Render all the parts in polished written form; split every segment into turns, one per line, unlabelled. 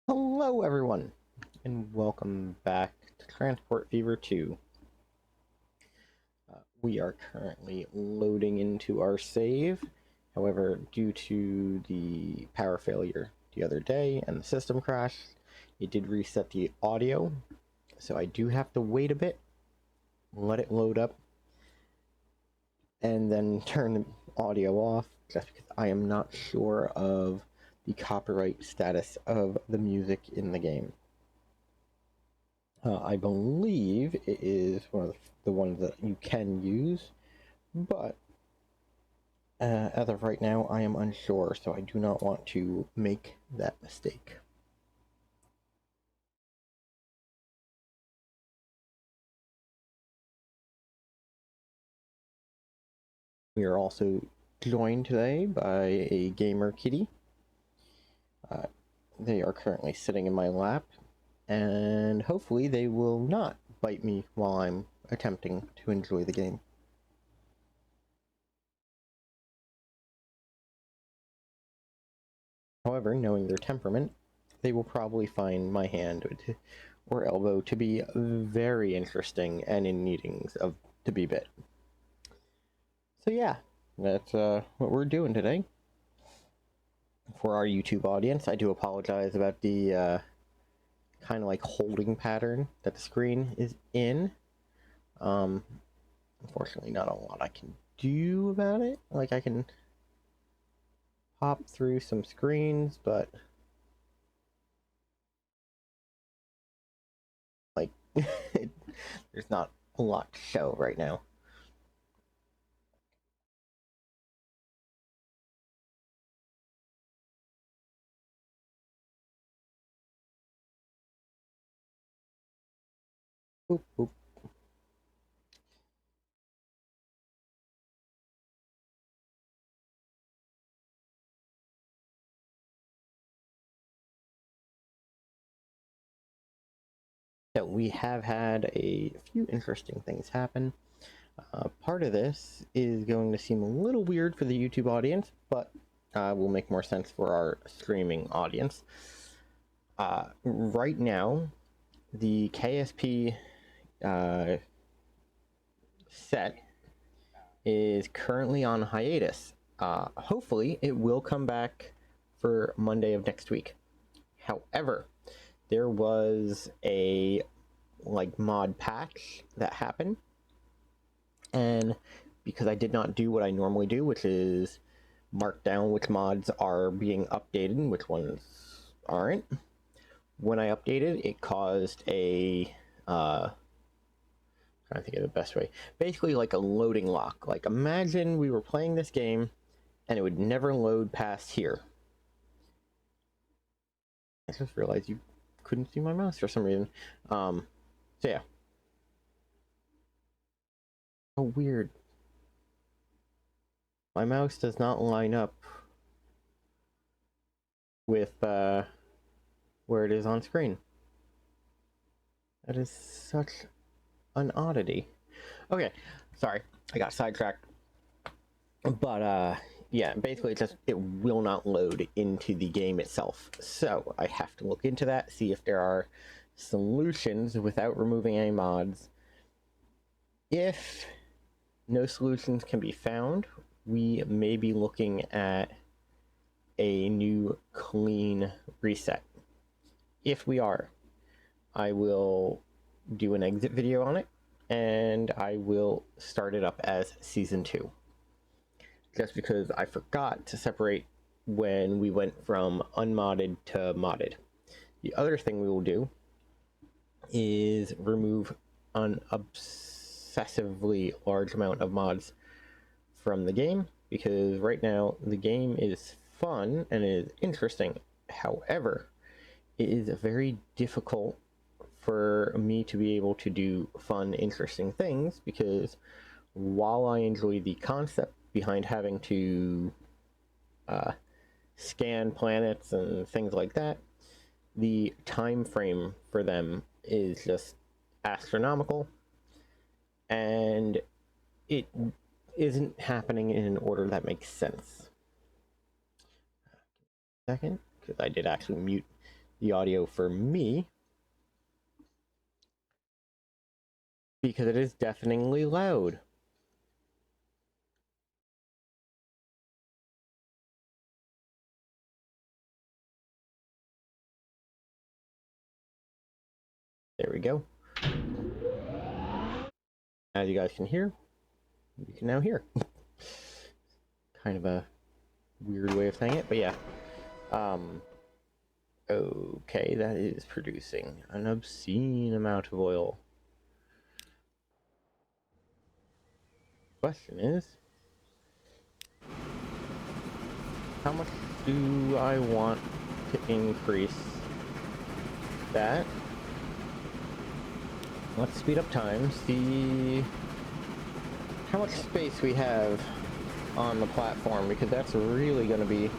Hello everyone, and welcome back to Transport Fever 2. We are currently loading into our save. However, due to the power failure the other day and the system crash, it did reset the audio. So I do have to wait a bit, let it load up, and then turn the audio off, just because I am not sure of the copyright status of the music in the game. I believe it is one of the ones that you can use, but as of right now, I am unsure, so I do not want to make that mistake. We are also joined today by a gamer kitty. They are currently sitting in my lap, and hopefully they will not bite me while I'm attempting to enjoy the game. However, knowing their temperament, they will probably find my hand or elbow to be very interesting and in needings of to be bit. So yeah, that's what we're doing today. For our YouTube audience, I do apologize about the kind of like holding pattern that the screen is in. Unfortunately, not a lot I can do about it. Like, I can hop through some screens, but like there's not a lot to show right now. Boop, boop. So we have had a few interesting things happen. Part of this is going to seem a little weird for the YouTube audience, but will make more sense for our streaming audience. Right now, the KSP set is currently on hiatus. Hopefully, it will come back for Monday of next week. However, there was a mod patch that happened, and because I did not do what I normally do, which is mark down which mods are being updated and which ones aren't, when I updated, it caused a trying to think of the best way, basically like a loading lock. Like, imagine we were playing this game and it would never load past here. I just realized you couldn't see my mouse for some reason. So yeah. Oh, weird. My mouse does not line up with where it is on screen. That is such an oddity. Okay, sorry, I got sidetracked. But yeah, basically it will not load into the game itself. So I have to look into that, see if there are solutions without removing any mods. If no solutions can be found, we may be looking at a new clean reset. If we are, I will do an exit video on it, and I will start it up as Season 2. Just because I forgot to separate when we went from unmodded to modded. The other thing we will do is remove an obsessively large amount of mods from the game, because right now the game is fun and is interesting. However, it is very difficult for me to be able to do fun, interesting things, because while I enjoy the concept behind having to scan planets and things like that, the time frame for them is just astronomical, and it isn't happening in an order that makes sense. Second, because I did actually mute the audio for me, because it is deafeningly loud. There we go. As you guys can hear, you can now hear. Kind of a weird way of saying it, but yeah. Okay, that is producing an obscene amount of oil. Question is, how much do I want to increase that? Let's speed up time, see how much space we have on the platform, because that's really going to be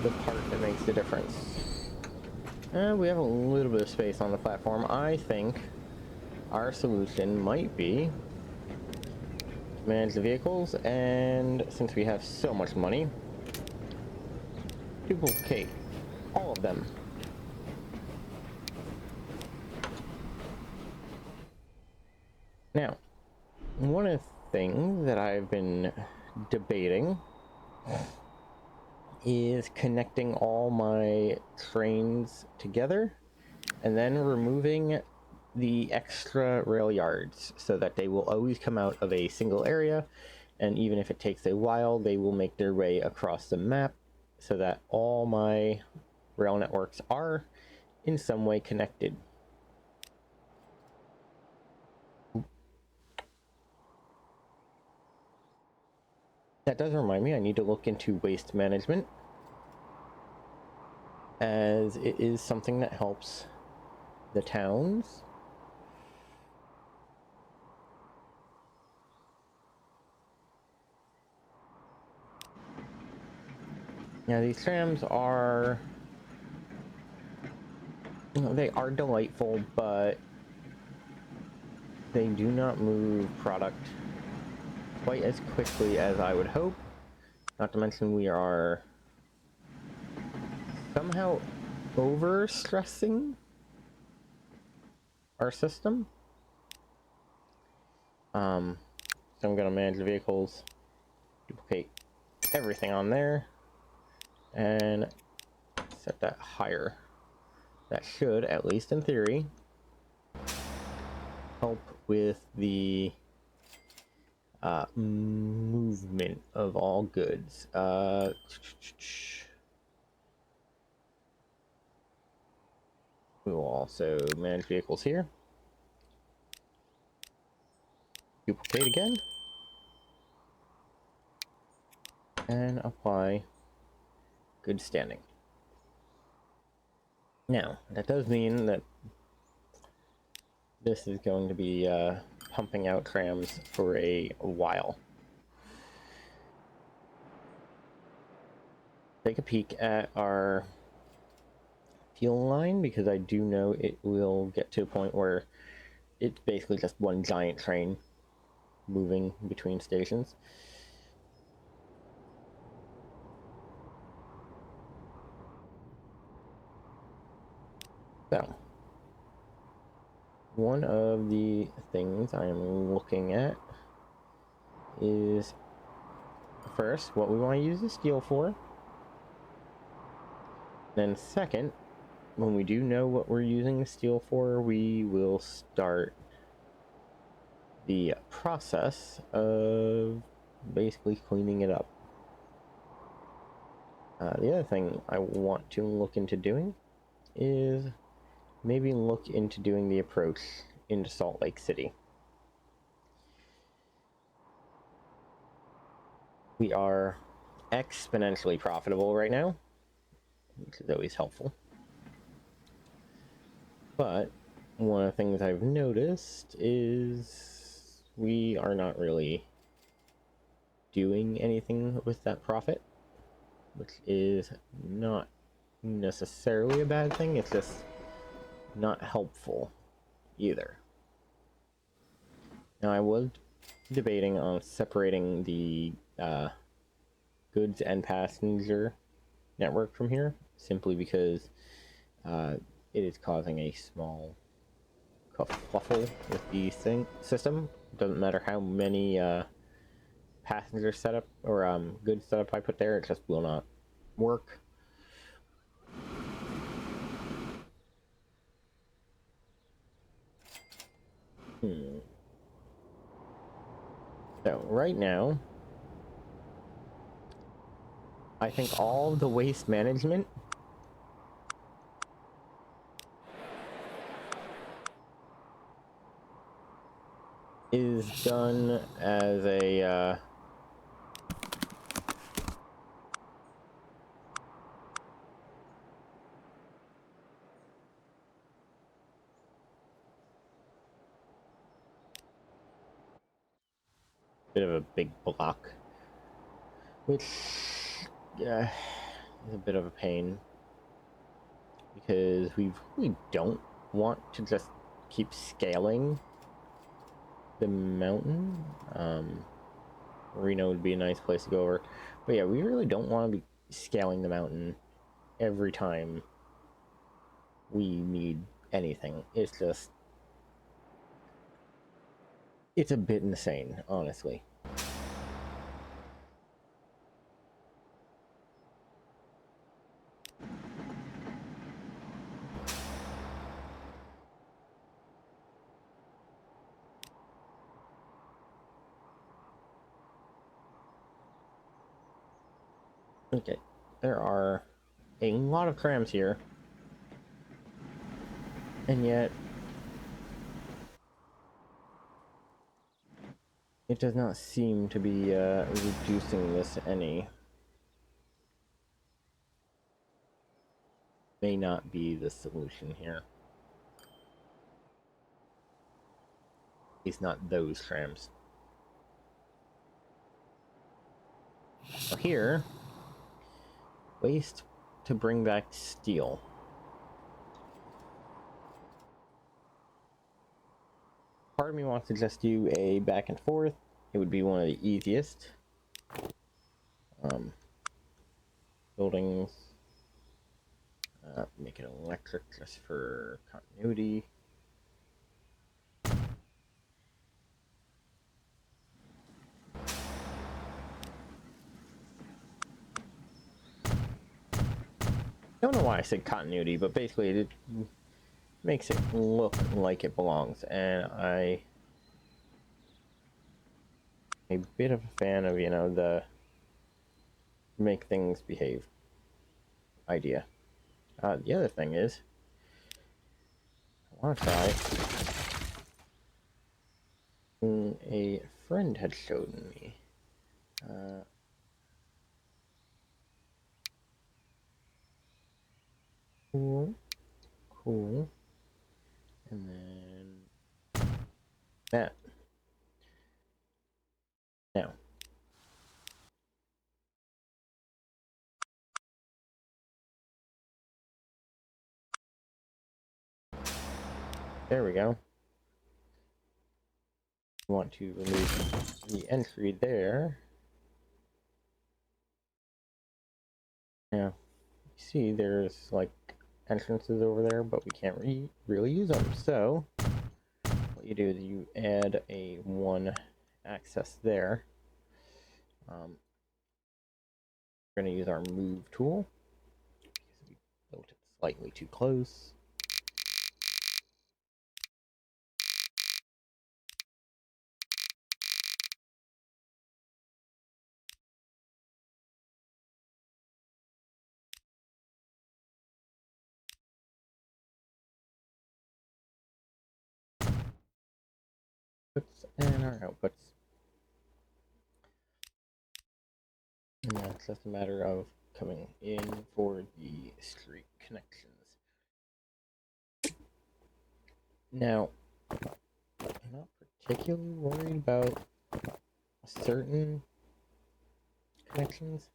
the part that makes the difference. We have a little bit of space on the platform. I think our solution might be to manage the vehicles, and since we have so much money, duplicate all of them. Now, one of the things that I've been debating is connecting all my trains together and then removing the extra rail yards so that they will always come out of a single area, and even if it takes a while, they will make their way across the map so that all my rail networks are in some way connected. That does remind me, I need to look into waste management, as it is something that helps the towns. Now these trams are, you know, they are delightful, but they do not move product quite as quickly as I would hope. Not to mention we are somehow over-stressing our system. So I'm gonna manage the vehicles, duplicate everything on there, and set that higher. That should, at least in theory, help with the movement of all goods. We will also manage vehicles here. Duplicate again. And apply good standing. Now, that does mean that this is going to be pumping out trams for a while. Take a peek at our fuel line, because I do know it will get to a point where it's basically just one giant train moving between stations. So, one of the things I am looking at is, first, what we want to use the steel for. Then second, when we do know what we're using the steel for, we will start the process of basically cleaning it up. The other thing I want to look into doing is maybe look into doing the approach into Salt Lake City. We are exponentially profitable right now, which is always helpful. But one of the things I've noticed is we are not really doing anything with that profit, which is not necessarily a bad thing. It's just not helpful either. Now, I was debating on separating the goods and passenger network from here, simply because it is causing a small kerfuffle with the system. Doesn't matter how many passenger setup or goods setup I put there, it just will not work. So right now, I think all the waste management is done as a bit of a big block, which is a bit of a pain because we really don't want to just keep scaling the mountain. Reno would be a nice place to go over, but yeah, we really don't want to be scaling the mountain every time we need anything. It's just, it's a bit insane, honestly. Okay, there are a lot of trams here, and yet it does not seem to be reducing this any. May not be the solution here. At least not those trams. So here, waste to bring back steel. Part of me wants to just do a back and forth. It would be one of the easiest. Buildings. Make it electric just for continuity. I don't know why I said continuity, but basically it makes it look like it belongs, and I'm a bit of a fan of, you know, the make things behave idea. The other thing is, I want to try a friend had showed me. Cool. And then that. Now. There we go. Want to remove the entry there. Now, you see there's like entrances over there, but we can't really use them. So, what you do is you add a one access there. We're going to use our move tool because we built it slightly too close. And our outputs. And that's just a matter of coming in for the street connections. Now, I'm not particularly worried about certain connections.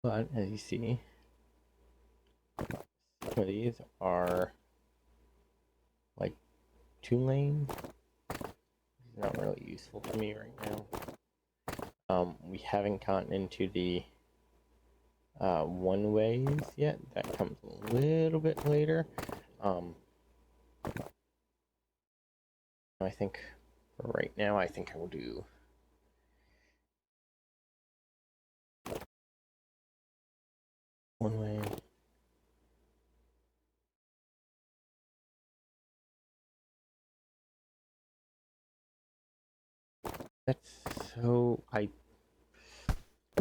But as you see, some of these are like 2-lane. It's not really useful to me right now. We haven't gotten into the one ways yet. That comes a little bit later. I think for right now, I think I will do one way. That's so I'm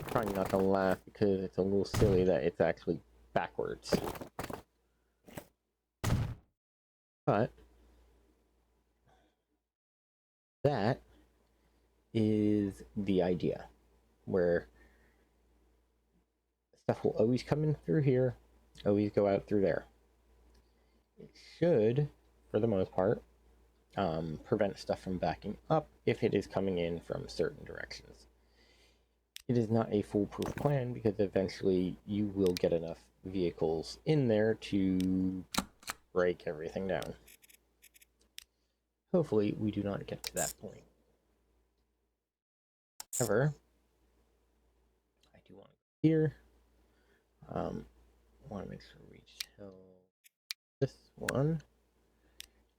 trying not to laugh because it's a little silly that it's actually backwards. But that is the idea, where stuff will always come in through here, always go out through there. It should, for the most part, prevent stuff from backing up if it is coming in from certain directions. It is not a foolproof plan because eventually you will get enough vehicles in there to break everything down. Hopefully, we do not get to that point. However, I do want to go here. Want to make sure we tell this one,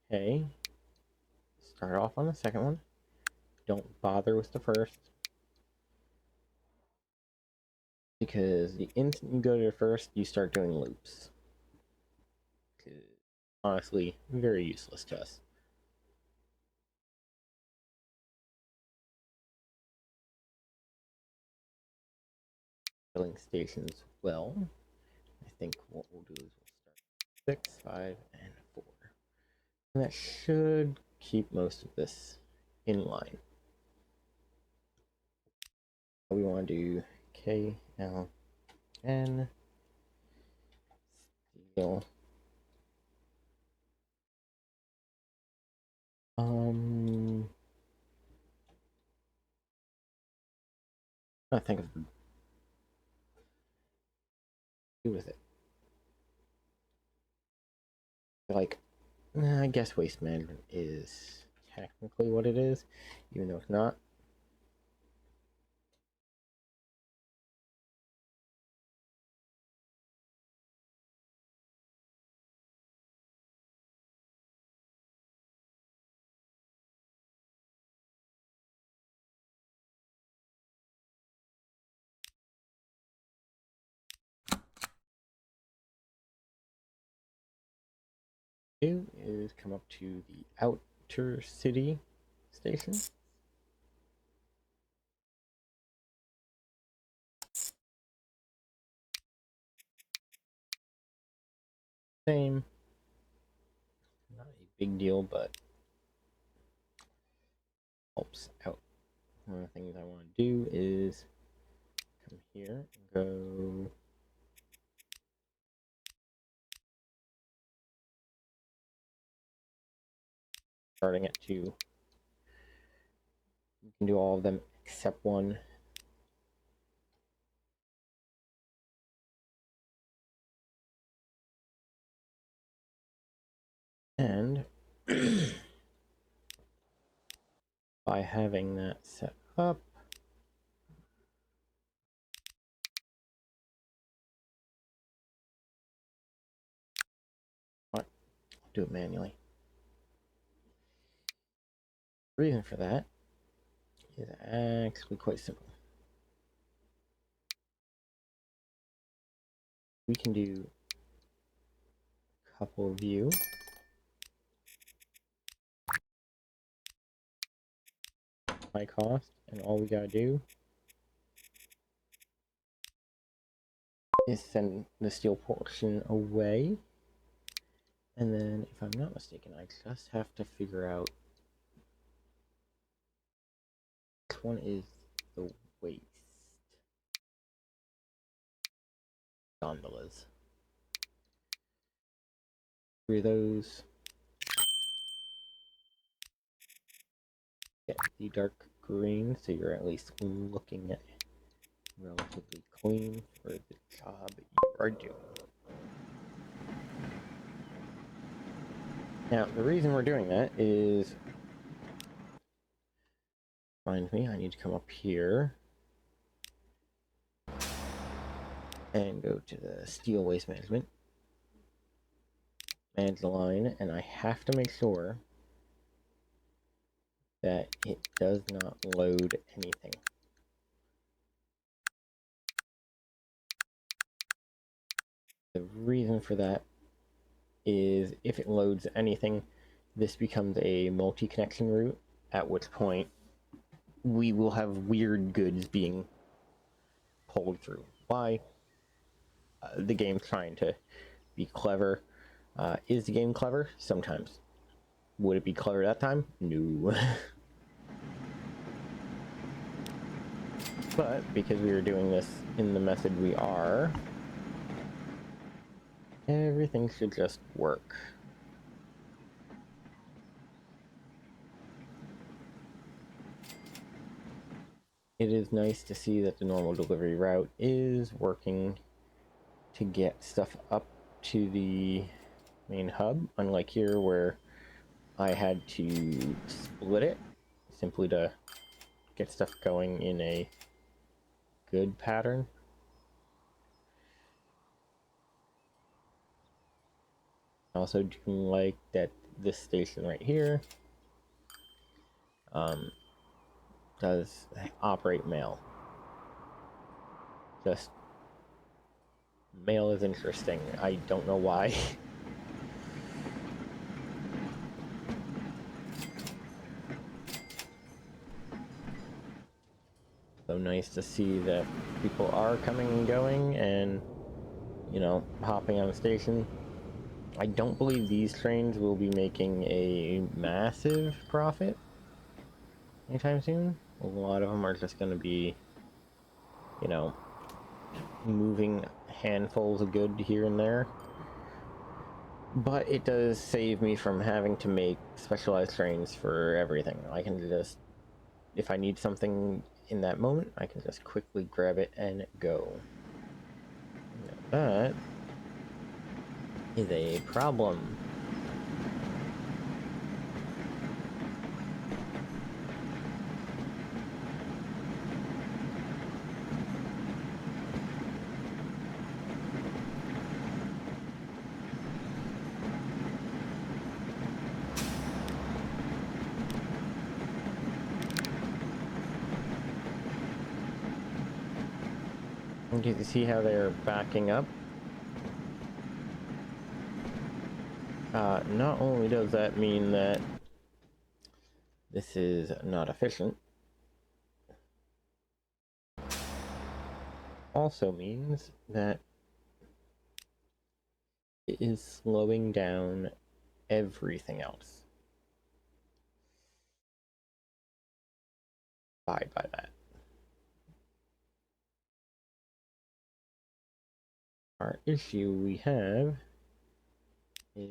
hey, start off on the second one. Don't bother with the first, because the instant you go to the first, you start doing loops. Honestly, very useless to us. Filling stations well. I think what we'll do is we'll start 6, 5, and 4. And that should keep most of this in line. We want to do K, L, N, steel. I think of do with it. Like, I guess waste management is technically what it is, even though it's not. Do is come up to the outer city station. Same. Not a big deal, but helps out. One of the things I want to do is come here and go starting at 2. You can do all of them except one. And by having that set up, I'll do it manually. The reason for that is actually quite simple. We can do a couple view. My cost, and all we gotta do is send the steel portion away. And then, if I'm not mistaken, I just have to figure out which one is the waste. Gondolas. 3 of those. Get the dark green, so you're at least looking at relatively clean for the job you are doing. Now, the reason we're doing that is, reminds me, I need to come up here and go to the steel waste management, manage the line, and I have to make sure that it does not load anything. The reason for that is if it loads anything, this becomes a multi-connection route, at which point we will have weird goods being pulled through. Why? The game's trying to be clever. Is the game clever? Sometimes. Would it be clever that time? No. But because we are doing this in the method we are, everything should just work. It is nice to see that the normal delivery route is working to get stuff up to the main hub, unlike here where I had to split it simply to get stuff going in a good pattern. I also do like that this station right here does operate mail. Just mail is interesting. I don't know why. So nice to see that people are coming and going and, you know, hopping on the station. I don't believe these trains will be making a massive profit anytime soon. A lot of them are just going to be, you know, moving handfuls of good here and there. But it does save me from having to make specialized trains for everything. I can just, if I need something in that moment, I can just quickly grab it and go. That is a problem. And you can see how they're backing up. Not only does that mean that this is not efficient, also means that it is slowing down everything else. Abide by that. Our issue we have is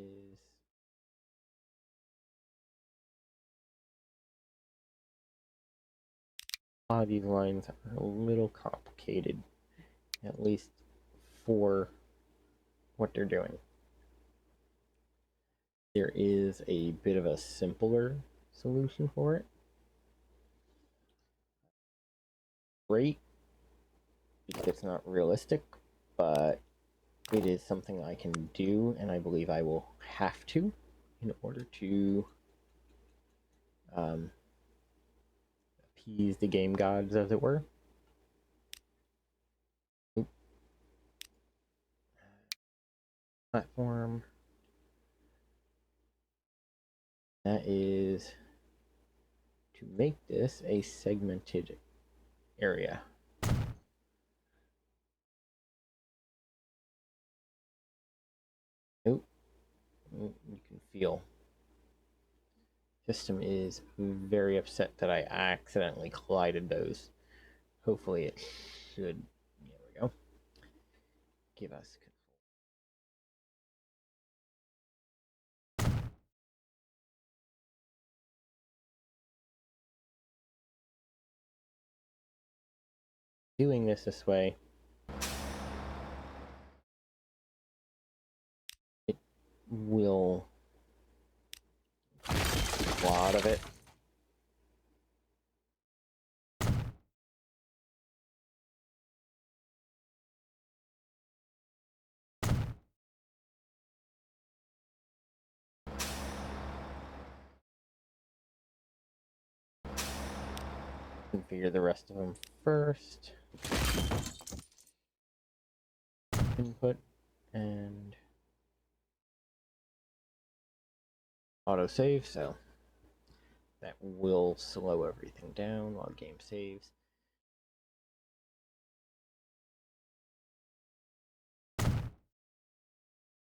a lot of these lines are a little complicated, at least for what they're doing. There is a bit of a simpler solution for it. Great, because it's not realistic, but it is something I can do, and I believe I will have to in order to appease the game gods, as it were. Oop. Platform. That is to make this a segmented area. Nope. You can feel. System is very upset that I accidentally collided those. Hopefully it should. There we go. Give us control. Doing this way, it will a lot of it. Configure the rest of them first. Input and autosave, so that will slow everything down while the game saves.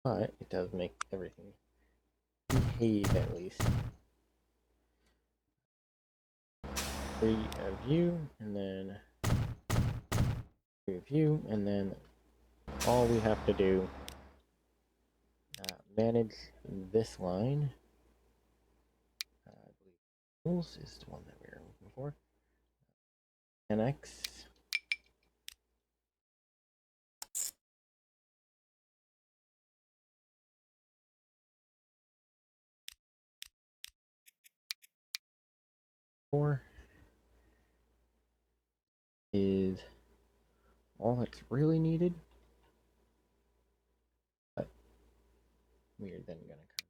But it does make everything behave at least. View, and then view, and then all we have to do, manage this line. I believe tools is the one that we are looking for. NX. Is all that's really needed. But we are then going to come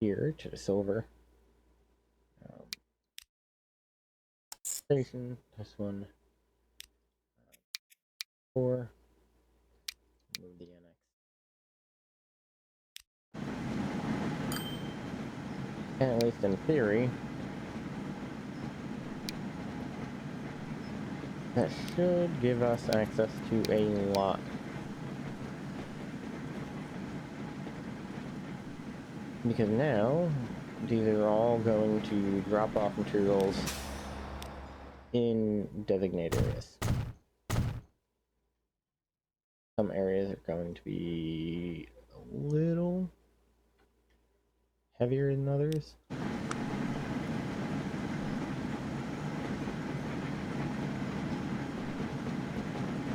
here to the silver station. This one 4. Move the NX. And at least in theory, that should give us access to a lot. Because now, these are all going to drop off materials in designated areas. Some areas are going to be a little heavier than others.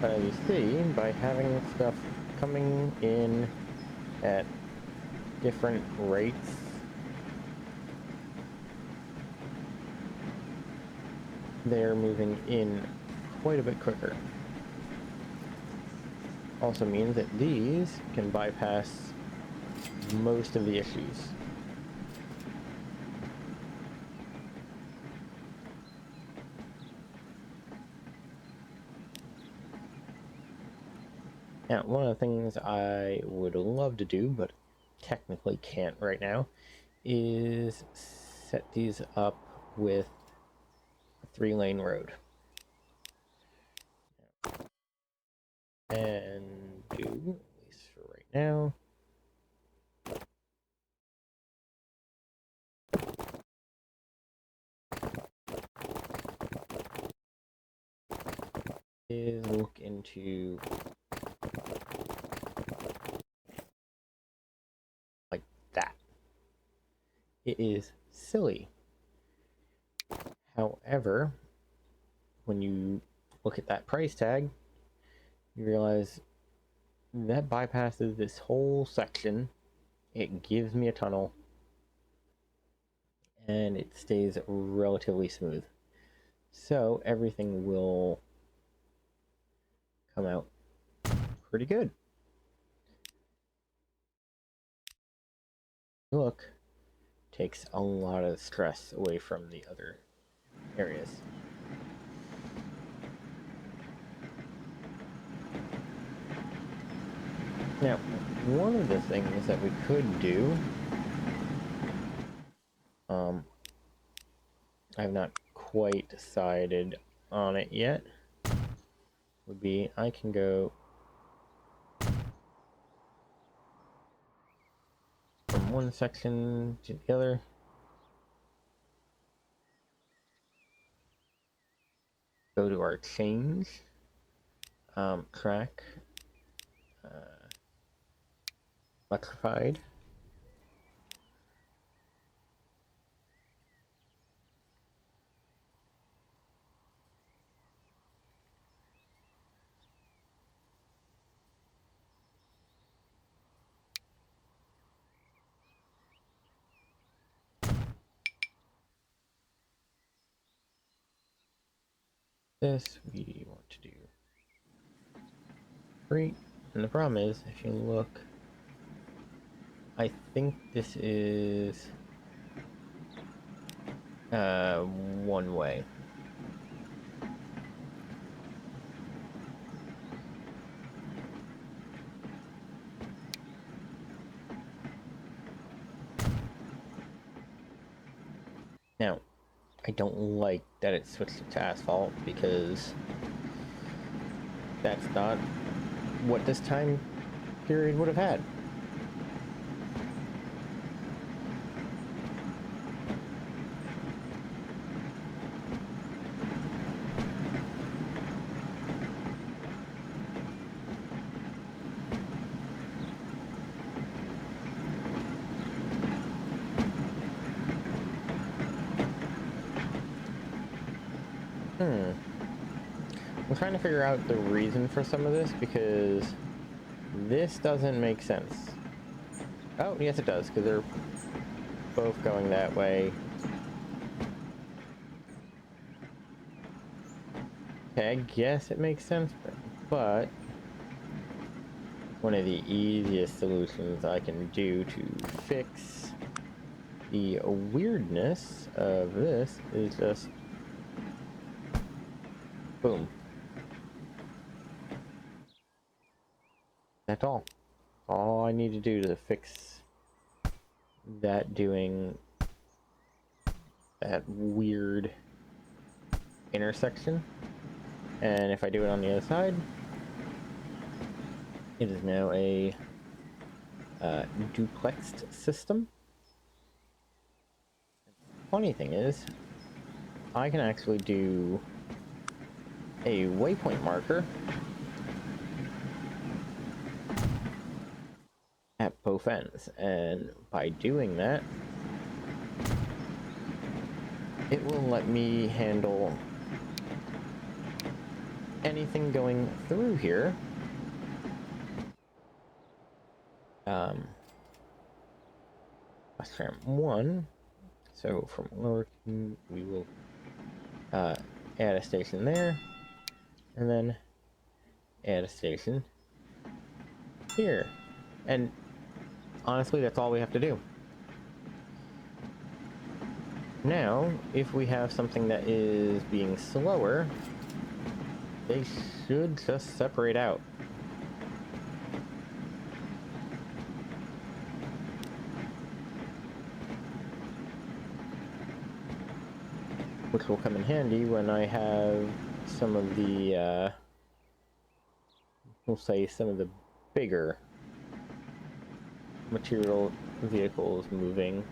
But as you see, by having stuff coming in at different rates, they're moving in quite a bit quicker. Also means that these can bypass most of the issues. Now, one of the things I would love to do, but technically can't right now, is set these up with a 3-lane road. And do, at least for right now, is look into like that. It is silly. However, when you look at that price tag, you realize that bypasses this whole section. It gives me a tunnel, and it stays relatively smooth. So everything will come out pretty good. Look, takes a lot of stress away from the other areas. Now, one of the things that we could do, I've not quite decided on it yet, would be I can go from one section to the other. Go to our change, track, electrified. This we want to do great, and the problem is, if you look, I think this is One way. Now, I don't like that it switched to asphalt because that's not what this time period would have had. I'm trying to figure out the reason for some of this because this doesn't make sense. Oh, yes it does, because they're both going that way. Okay, I guess it makes sense, but one of the easiest solutions I can do to fix the weirdness of this is just boom. That's all. All I need to do to fix that doing that weird intersection. And if I do it on the other side, it is now a duplexed system. Funny thing is, I can actually do a waypoint marker at both ends, and by doing that, it will let me handle anything going through here. West Ramp 1. So from Lower King, we will add a station there, and then add a station here. And honestly, that's all we have to do. Now, if we have something that is being slower, they should just separate out. Which will come in handy when I have some of the, we'll say some of the bigger material vehicles moving.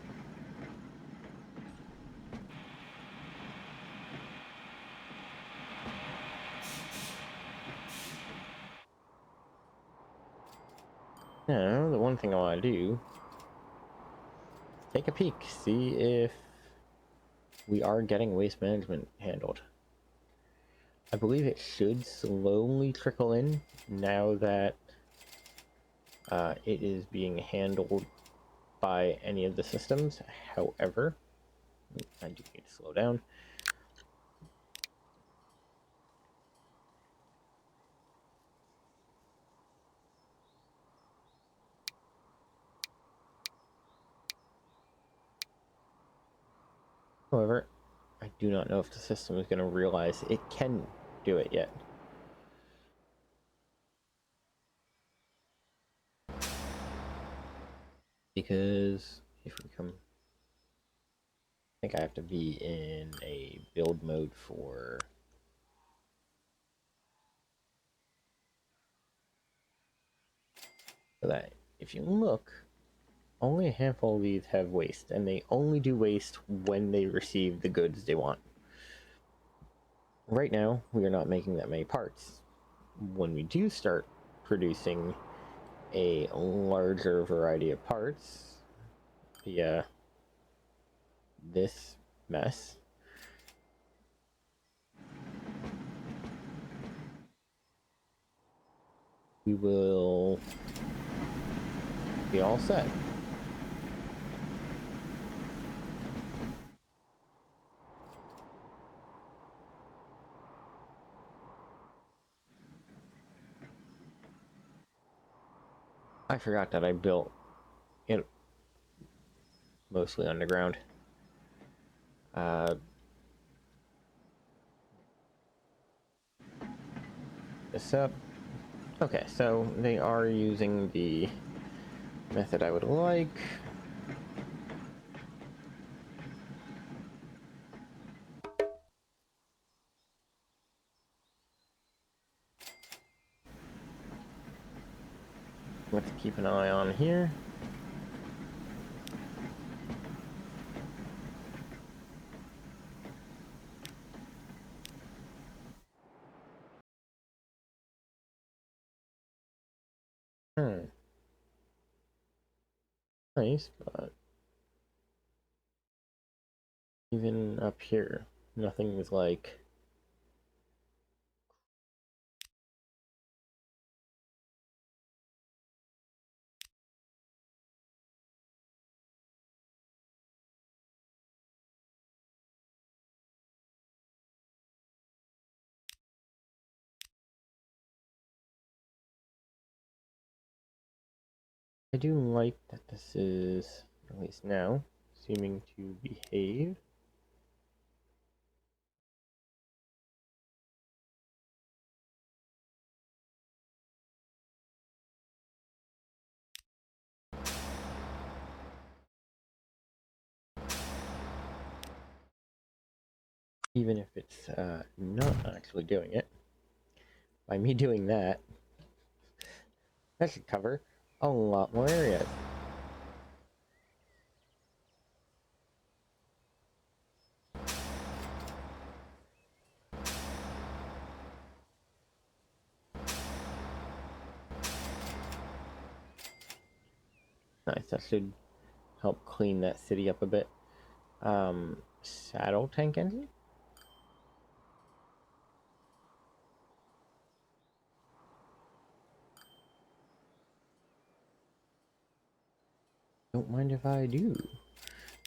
Now, the one thing I want to do, take a peek, see if we are getting waste management handled. I believe it should slowly trickle in now that it is being handled by any of the systems. However, I do need to slow down. However, I do not know if the system is going to realize it can do it yet. Because if we come... I think I have to be in a build mode for... so that if you look, only a handful of these have waste, and they only do waste when they receive the goods they want. Right now, we are not making that many parts. When we do start producing a larger variety of parts via this mess, we will be all set. I forgot that I built it mostly underground. This up. Okay, so they are using the method I would like. Let's keep an eye on here. Nice, but even up here, nothing is like... I do like that this is, at least now, seeming to behave. Even if it's not actually doing it. By me doing that, that should cover a lot more areas. Nice, that should help clean that city up a bit. Saddle tank engine? Don't mind if I do.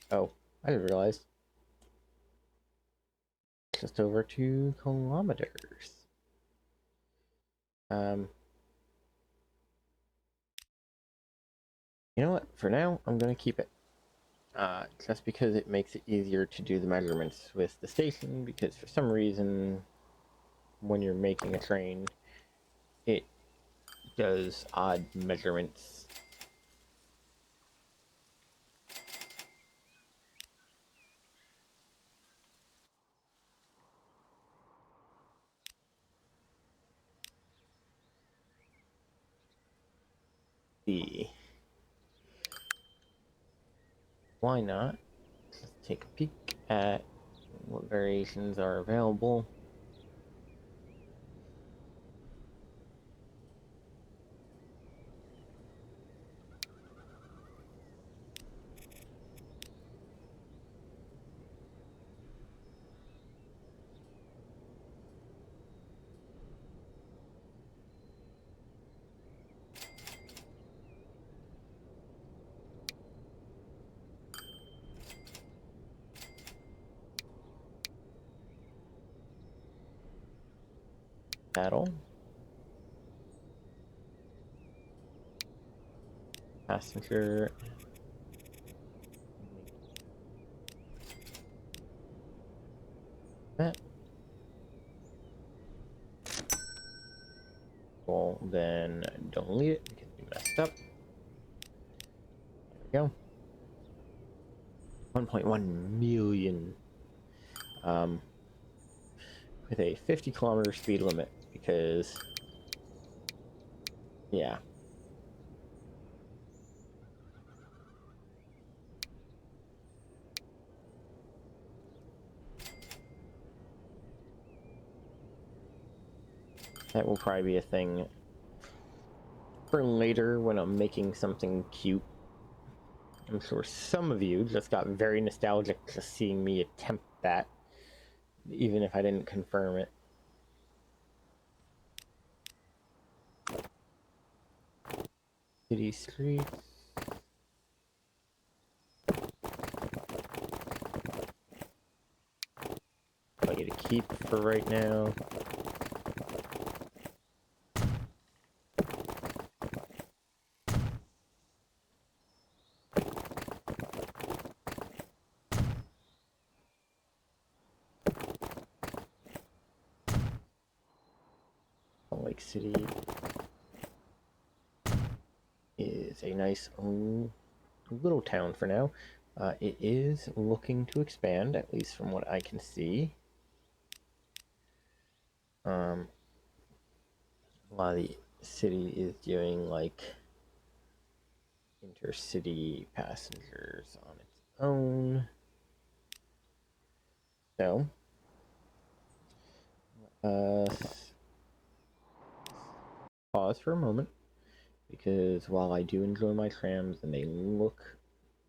Oh, I didn't realize. Just over 2 kilometers. You know what? For now, I'm gonna keep it. Just because it makes it easier to do the measurements with the station, because for some reason, when you're making a train, it does odd measurements. See. Why not? Let's take a peek at what variations are available. Saddle. Passenger. That. Well, then don't leave it because we messed up. There we go. 1.1 million. With a 50-kilometer speed limit because, yeah. That will probably be a thing for later when I'm making something cute. I'm sure some of you just got very nostalgic just seeing me attempt that, even if I didn't confirm it. City streets. I get to keep for right now. Lake City is a nice little town for now. It is looking to expand, at least from what I can see. A lot of the city is doing like intercity passengers on its own. So, pause for a moment, because while I do enjoy my trams and they look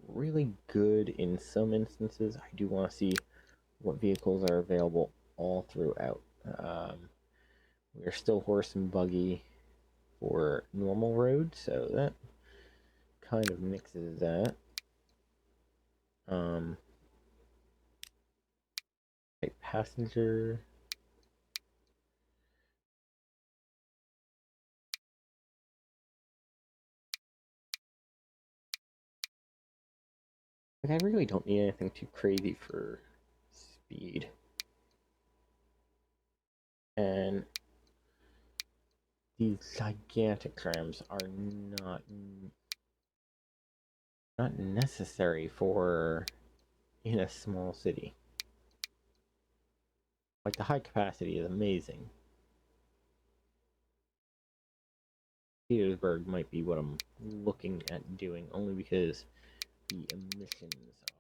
really good in some instances, I do want to see what vehicles are available all throughout. We're still horse and buggy for normal roads, so that kind of mixes that. Like passenger. Like, I really don't need anything too crazy for speed. And these gigantic trams are not necessary for in a small city. Like, the high capacity is amazing. Petersburg might be what I'm looking at doing, only because the emissions are.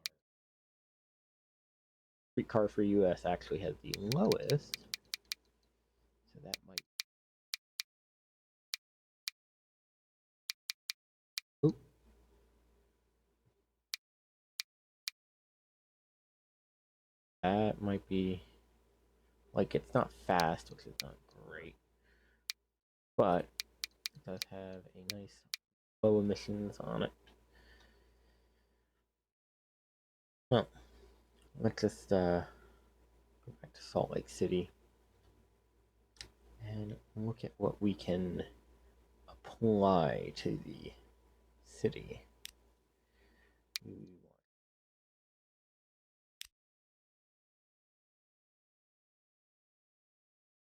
Streetcar for US actually has the lowest, so that might. Oop. That might be. Like, it's not fast, which is not great, but it does have a nice low emissions on it. Well, let's just go back to Salt Lake City and look at what we can apply to the city.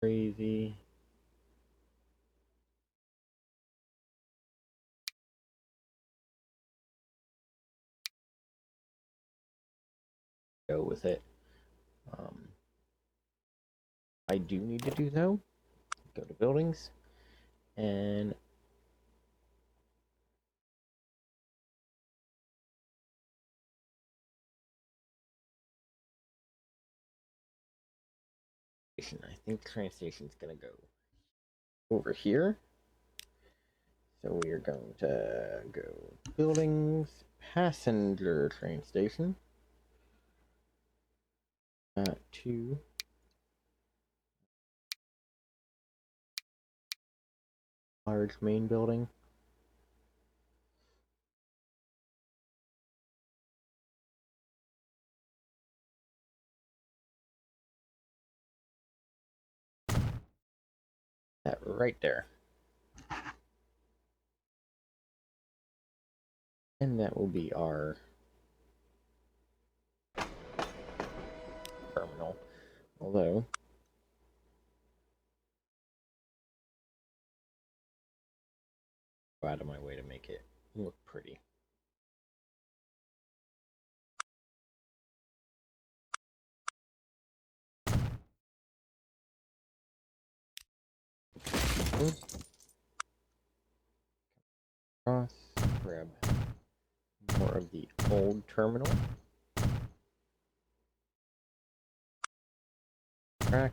Crazy. Go with it. I do need to do though. Go to buildings and I think the train station's gonna go over here. So we are going to go buildings, passenger train station, to large main building. That right there. And that will be our terminal. Although, go out of my way to make it look pretty. Cross, grab more of the old terminal. Track.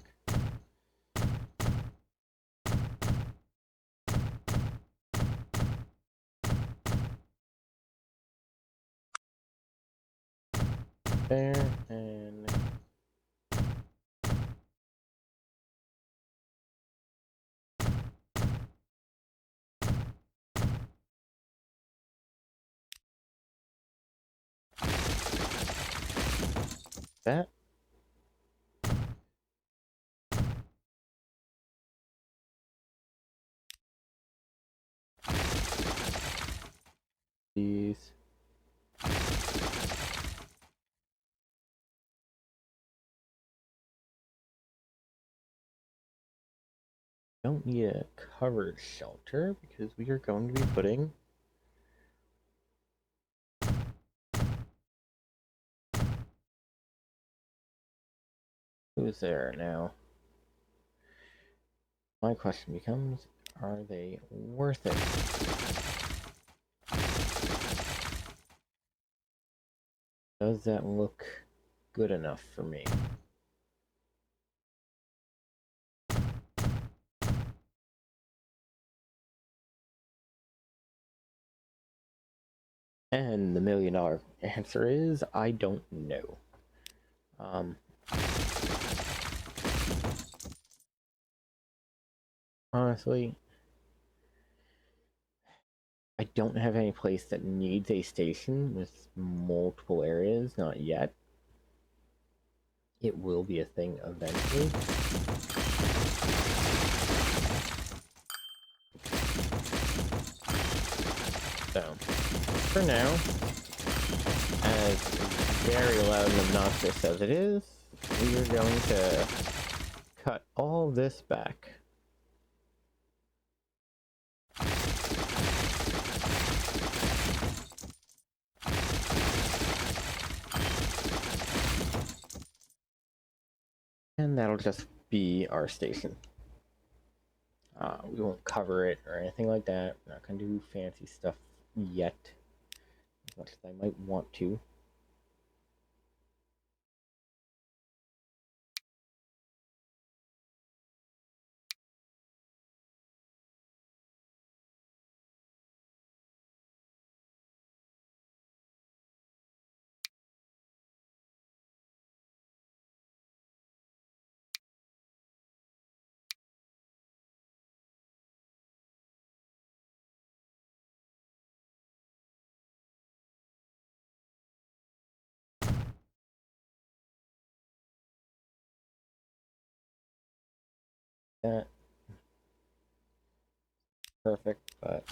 There, and that. These. don't need a covered shelter because we are going to be putting who's there now? My question becomes, are they worth it? Does that look good enough for me? And the $1,000,000 answer is, I don't know. Honestly, I don't have any place that needs a station with multiple areas, not yet. It will be a thing eventually. So, for now, as very loud and obnoxious as it is, we are going to cut all this back. And that'll just be our station. We won't cover it or anything like that. We're not going to do fancy stuff yet, as much as I might want to. That perfect, but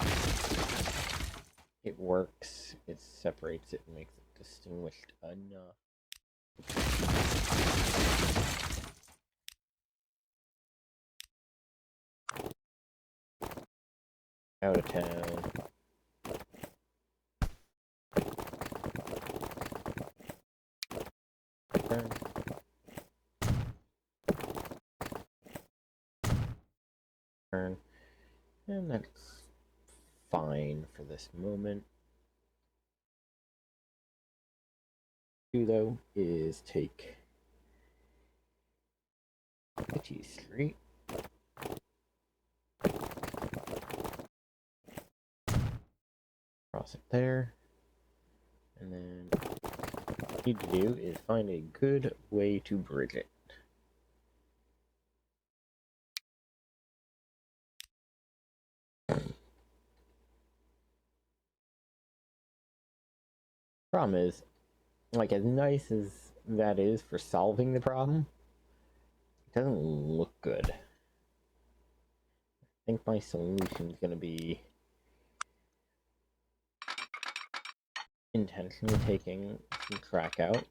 it works. It separates it and makes it distinguished enough. Out of town. Turn. Turn. And that's fine for this moment. Do though is take City Street, cross it there, and then what we need to do is find a good way to bridge it. Problem is, like, as nice as that is for solving the problem, it doesn't look good. I think my solution is going to be intentionally taking some track out.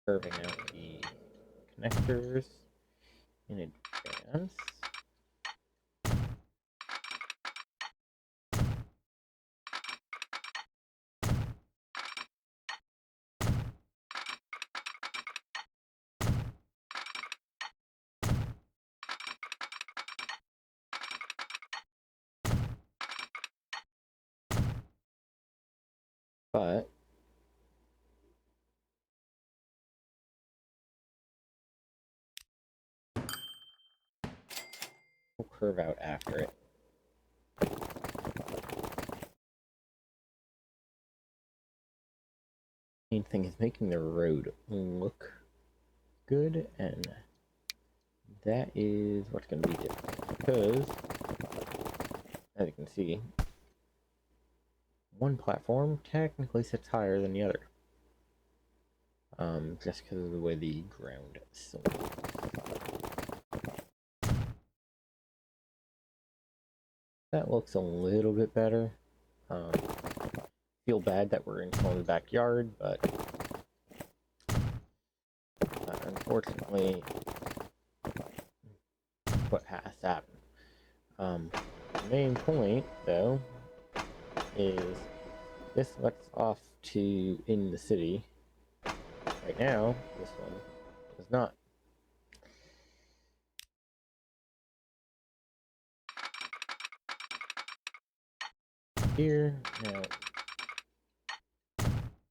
Curving out the connectors in advance. But we'll curve out after it. Main thing is making the road look good, and that is what's going to be difficult, because as you can see, one platform technically sits higher than the other, just because of the way the ground slopes. That looks a little bit better. Um, feel bad that we're in someone's backyard, but unfortunately, what has happened. The main point, though, is this lets off to in the city. Right now, this one does not. Here, now,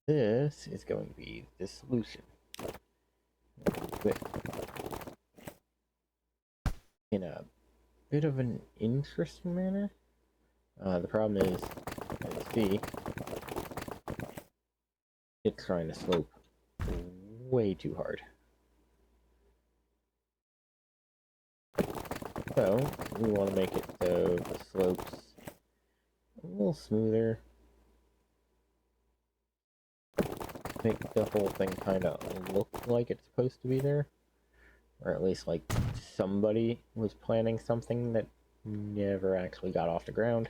this is going to be the solution. With, in a bit of an interesting manner. The problem is, as you see, it's trying to slope way too hard. So, we want to make it so the slopes a little smoother. Make the whole thing kind of look like it's supposed to be there. Or at least like somebody was planning something that never actually got off the ground.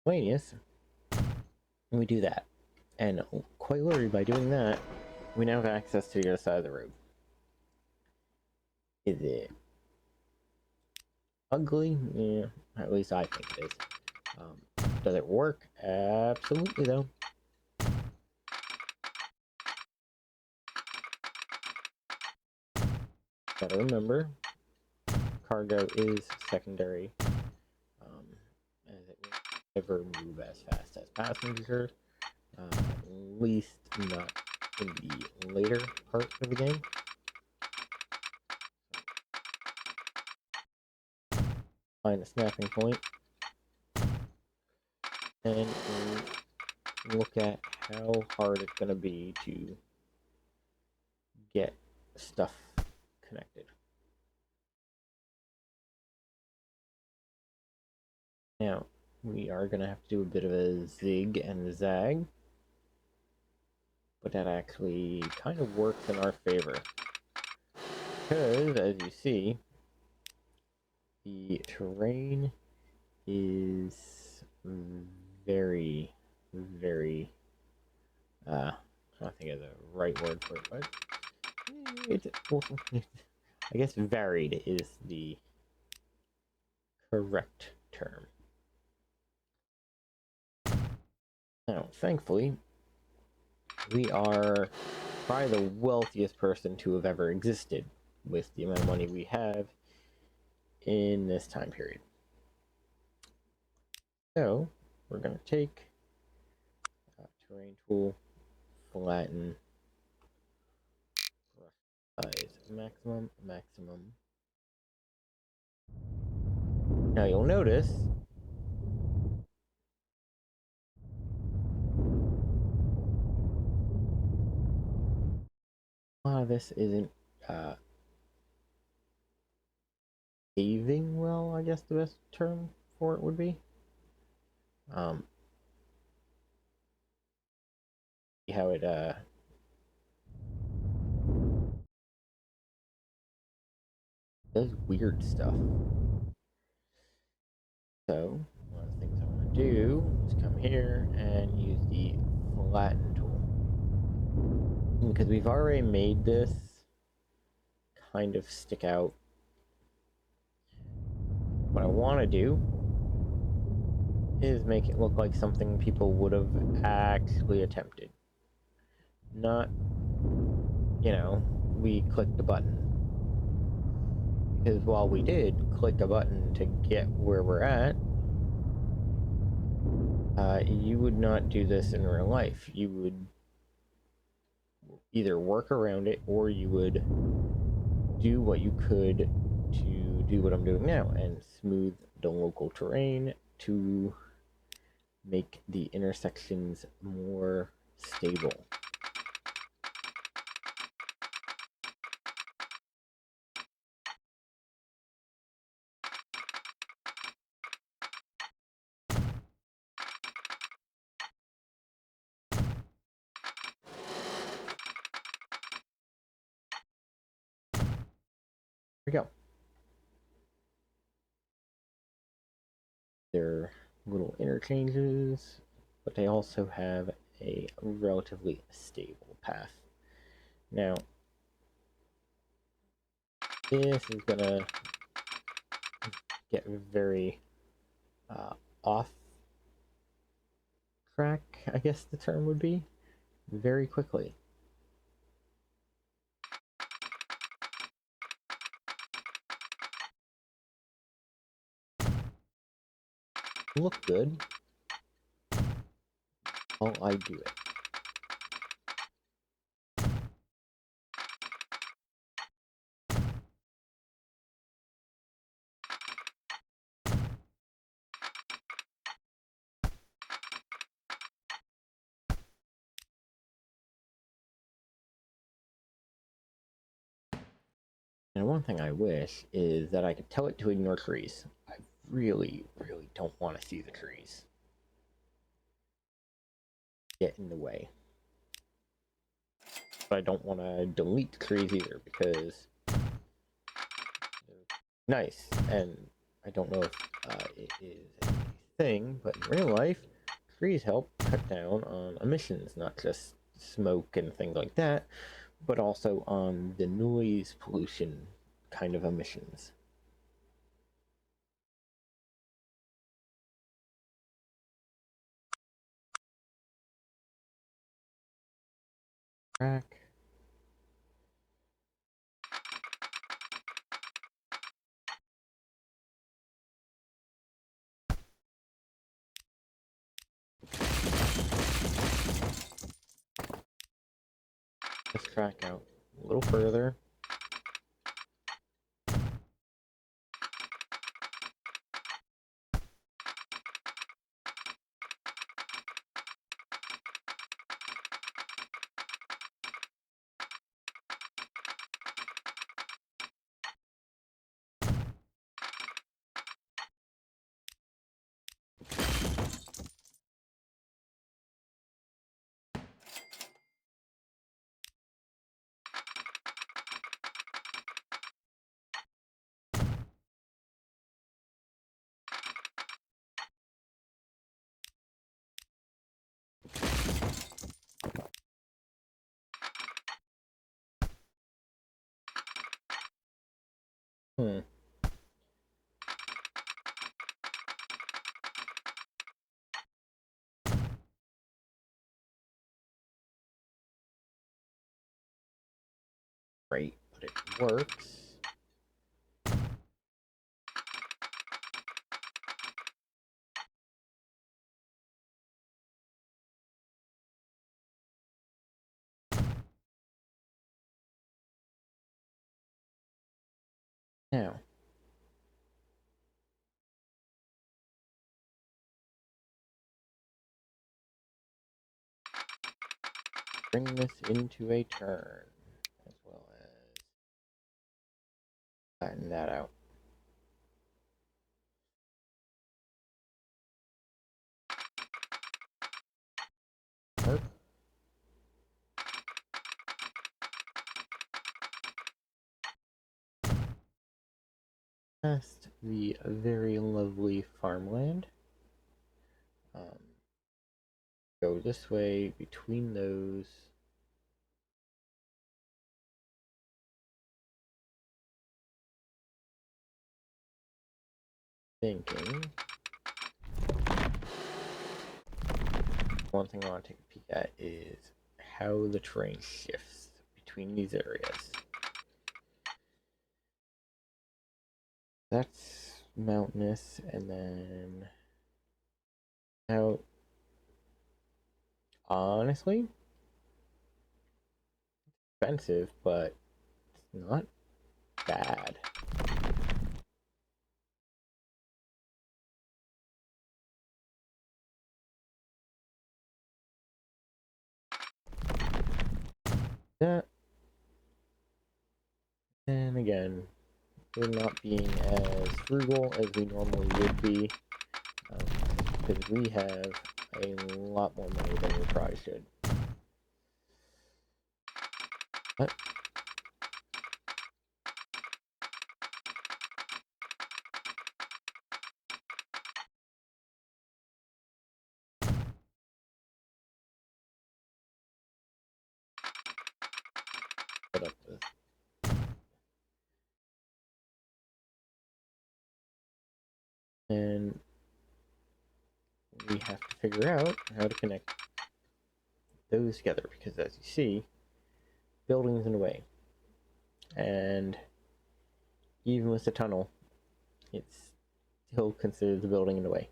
Miscellaneous, we do that. And quite literally by doing that, we now have access to the other side of the road. Is it ugly? Yeah, at least I think it is. Does it work? Absolutely, though. Gotta remember, cargo is secondary, as it will never move as fast as passengers, at least not in the later part of the game. Find a snapping point, and look at how hard it's going to be to get stuff connected. Now, we are going to have to do a bit of a zig and zag, but that actually kind of works in our favor. Because, as you see, the terrain is very, very, I don't think of the right word for it, but I guess varied is the correct term. Now, thankfully, we are probably the wealthiest person to have ever existed with the amount of money we have in this time period. So, we're going to take terrain tool, flatten, brush size, maximum, maximum. Now you'll notice a lot of this isn't paving well, I guess the best term for it would be. See how it does weird stuff. So one of the things I want to do is come here and use the flatten tool, because we've already made this kind of stick out. What I want to do is make it look like something people would have actually attempted. Not, you know, we clicked the button. Because while we did click a button to get where we're at, you would not do this in real life. You would either work around it, or you would do what you could to do what I'm doing now and smooth the local terrain to make the intersections more stable. we go. They're little interchanges, but they also have a relatively stable path. Now, this is gonna get very off track, I guess the term would be, very quickly. Look good while I do it. And one thing I wish is that I could tell it to ignore trees. I really, really don't want to see the trees get in the way. But I don't want to delete the trees either because they're nice. And I don't know if it is a thing, but in real life, trees help cut down on emissions, not just smoke and things like that, but also on the noise pollution kind of emissions. Track. Let's track out a little further. Hmm. Great, but it works. Now, bring this into a turn, as well as flatten that out. Work. Past the very lovely farmland. Go this way between those. Thinking. One thing I want to take a peek at is how the terrain shifts between these areas. That's mountainous, and then now, honestly, expensive, but it's not bad. That, and again, we're not being as frugal as we normally would be, because we have a lot more money than we probably should. But put up the and we have to figure out how to connect those together because, as you see, building's in the way, and even with the tunnel, it's still considered the building in the way.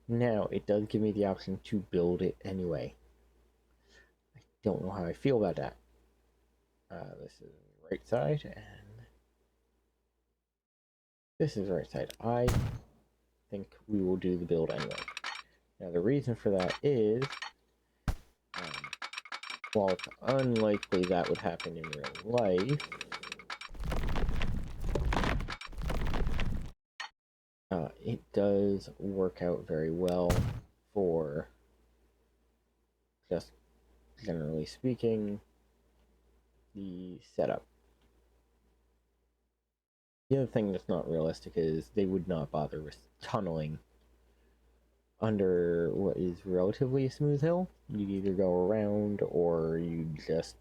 Now it does give me the option to build it anyway. I don't know how I feel about that. This is the right side, and this is the right side. I think we will do the build anyway. Now the reason for that is, while it's unlikely that would happen in real life, it does work out very well for, just generally speaking, the setup. The other thing that's not realistic is they would not bother with tunneling under what is relatively a smooth hill. You'd either go around or you just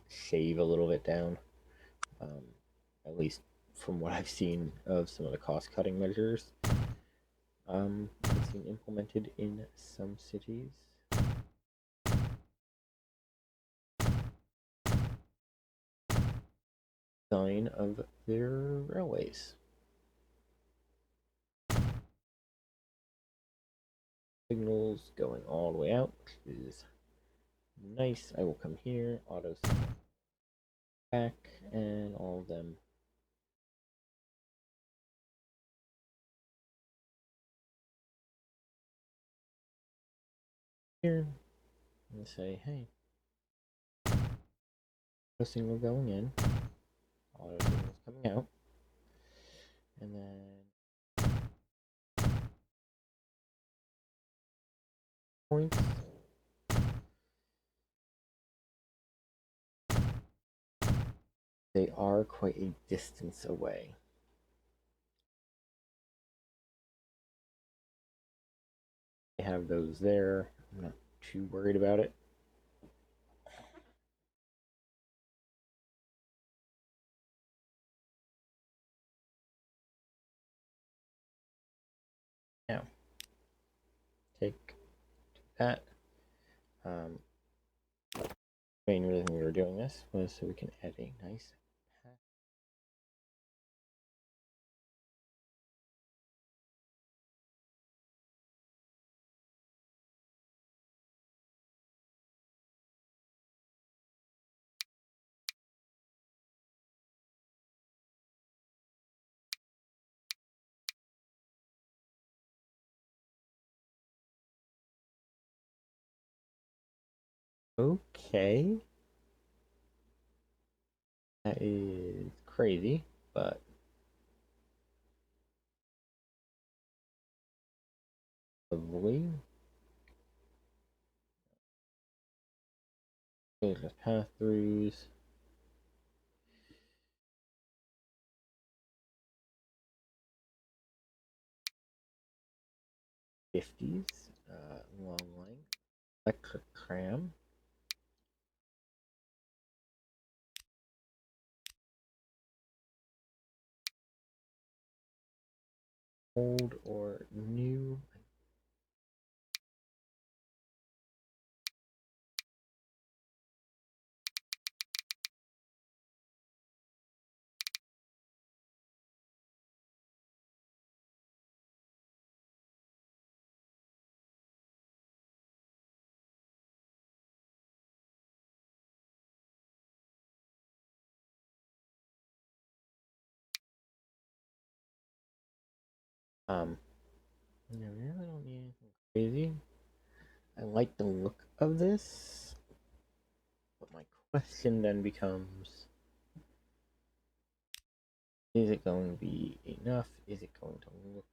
shave a little bit down. At least from what I've seen of some of the cost-cutting measures I've seen implemented in some cities. Design of their railways. Signals going all the way out, which is nice. I will come here, auto back, and all of them. Here, and say, hey, auto signal going in, auto signals coming out, and then points. They are quite a distance away. I have those there. I'm not too worried about it. Now, take that. Main reason we were doing this was so we can add a nice path. Okay. That is crazy, but lovely. There's the path throughs. '50s, long length, electric tram. Old or new. I really don't need anything crazy. I like the look of this, but my question then becomes, is it going to be enough? Is it going to look?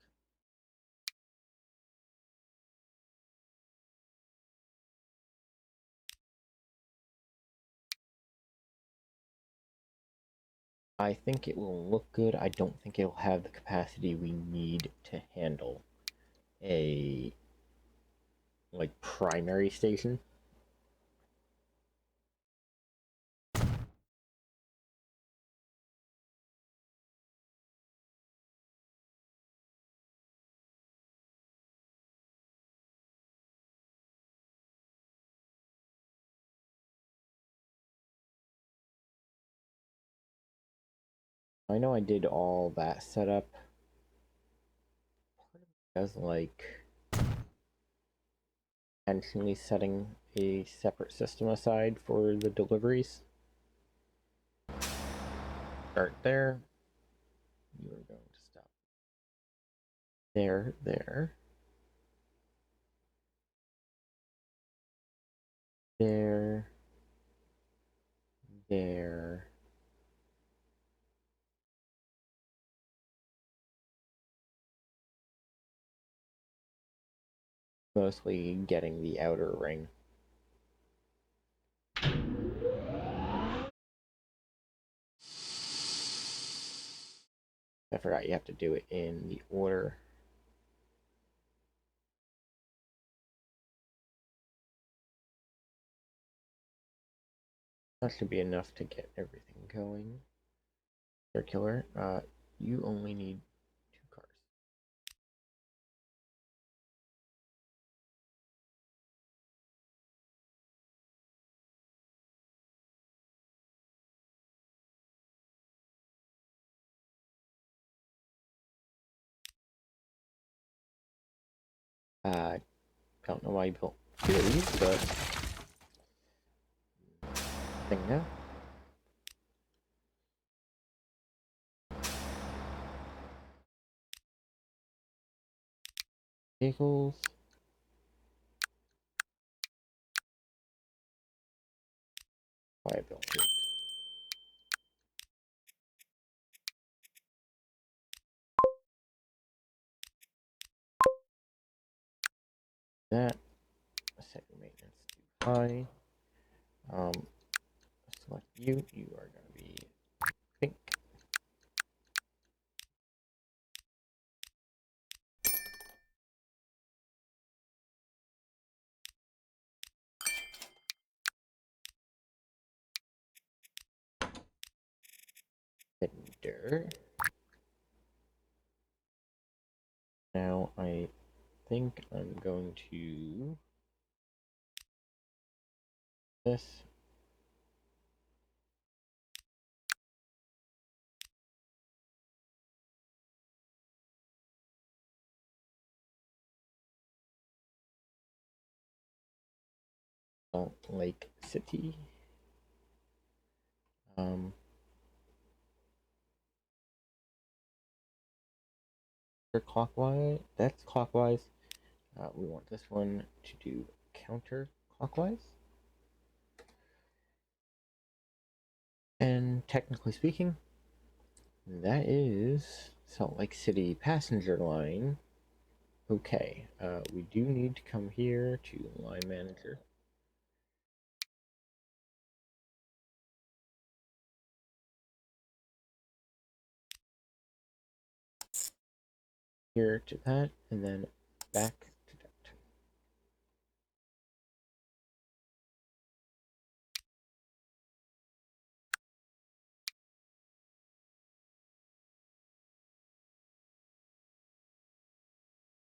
I think it will look good. I don't think it'll have the capacity we need to handle a primary station. I know I did all that setup. Part of me does like intentionally setting a separate system aside for the deliveries. Start there. You are going to stop there, there, there, there. Mostly getting the outer ring. I forgot you have to do it in the order. That should be enough to get everything going. Circular. You only need 2 cars. Don't know why you built 2 of these, but thing now. Vehicles. Why I built 2. That. Set your maintenance to high. Select you. You are going to be pink. Ender. Now I think I'm going to this. Salt Lake City. Clockwise. That's clockwise. We want this one to do counterclockwise. And technically speaking, that is Salt Lake City passenger line. Okay, we do need to come here to line manager. Here to that, and then back to that.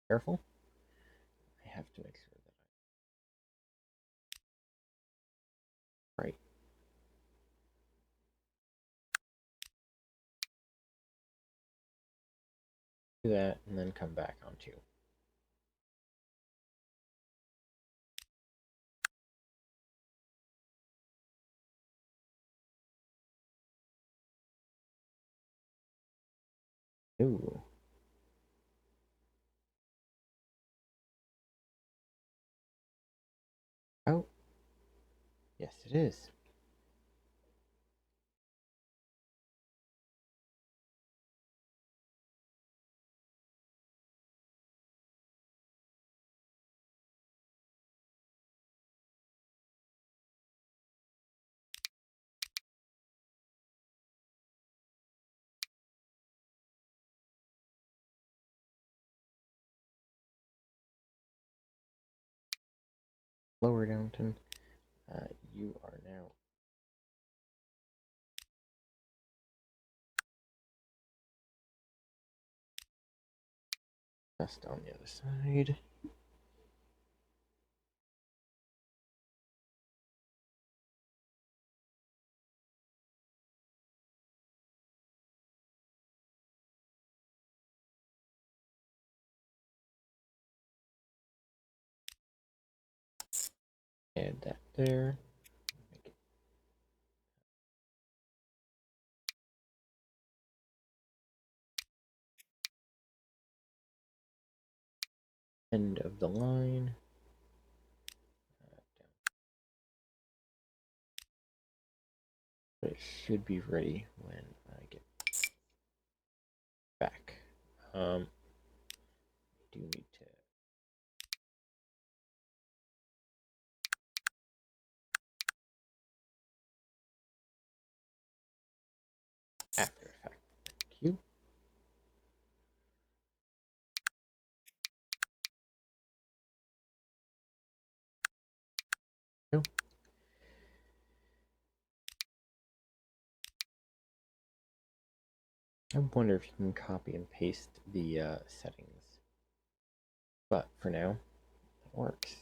Careful. I have to make sure that right. Do that, and then come back on 2. Ooh. Oh. Yes, it is. Lower Downton. You are now just on the other side. Add that there. Make it end of the line. Down. But it should be ready when I get back. I do need to After Effects. Thank you. No. I wonder if you can copy and paste the settings. But for now, it works.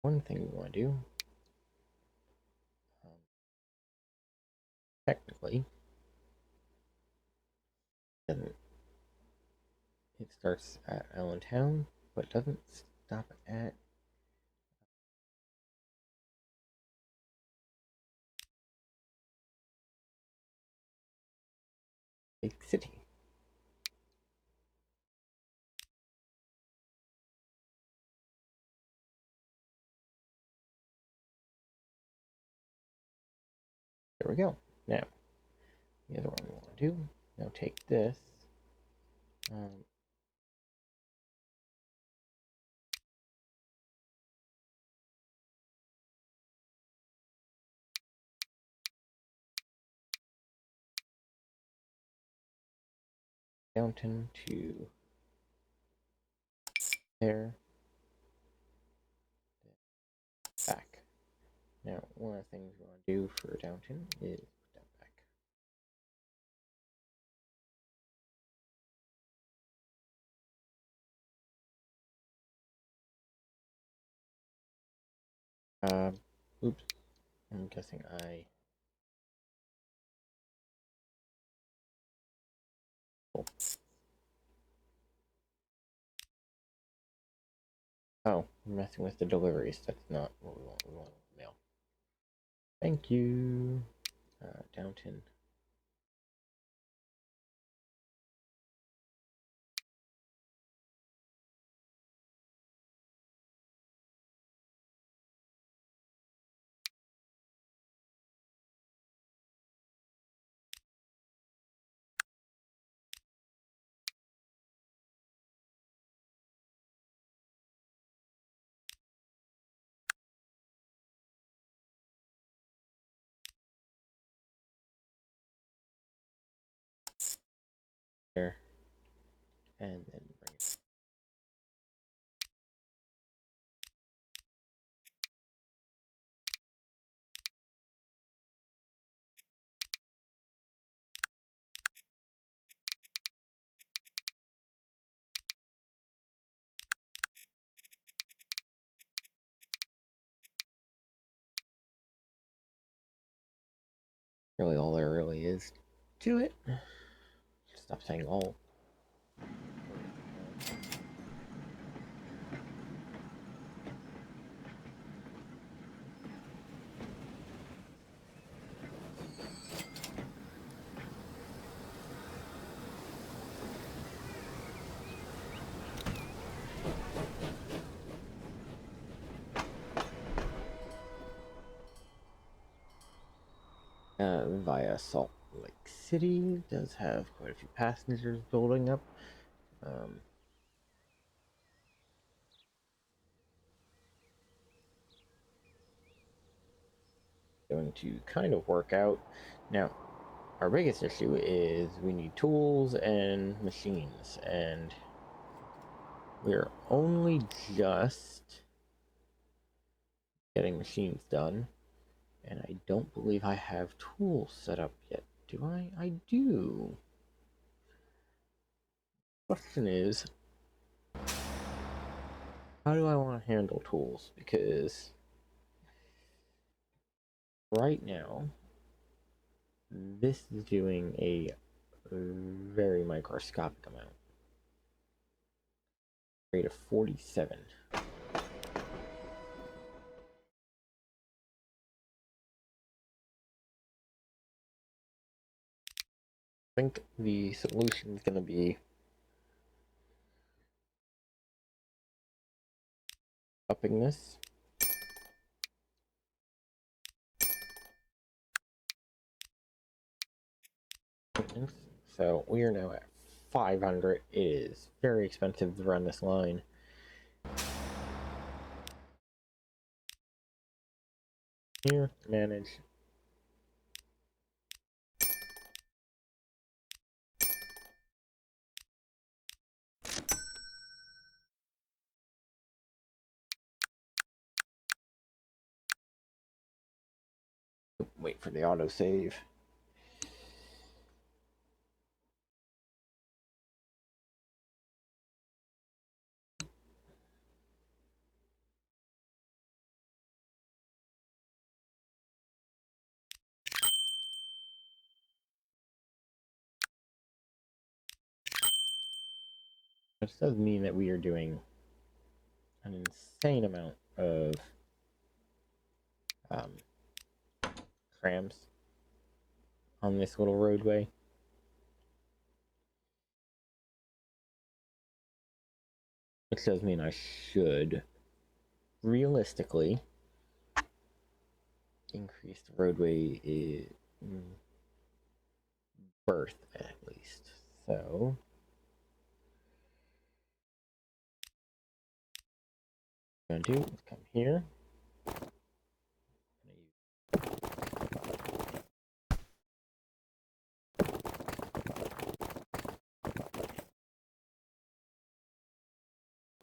One thing we want to do, technically, doesn't it starts at Allentown, but doesn't stop at Lake City. There we go. Now, the other one we want to do, now take this, Downton to there, back. Now, one of the things we want to do for Downton is put that back. Oops. I'm guessing I. Oh, we're messing with the deliveries. That's not what we want. We want mail. Thank you. Downton. There. And then bring it. Really, all there really is to it. Stop saying all. Via Salt Lake City does have quite a few passengers building up. Going to kind of work out. Now, our biggest issue is we need tools and machines, and we're only just getting machines done, and I don't believe I have tools set up yet. Do I? I do. Question is, how do I want to handle tools? Because right now, this is doing a very microscopic amount. Rate of 47. think the solution is going to be upping this. So we are now at 500. It is very expensive to run this line. Here, manage. Wait for the autosave. This does mean that we are doing an insane amount of trams on this little roadway. Which does mean I should realistically increase the roadway berth at least. So what I'm gonna do is come here.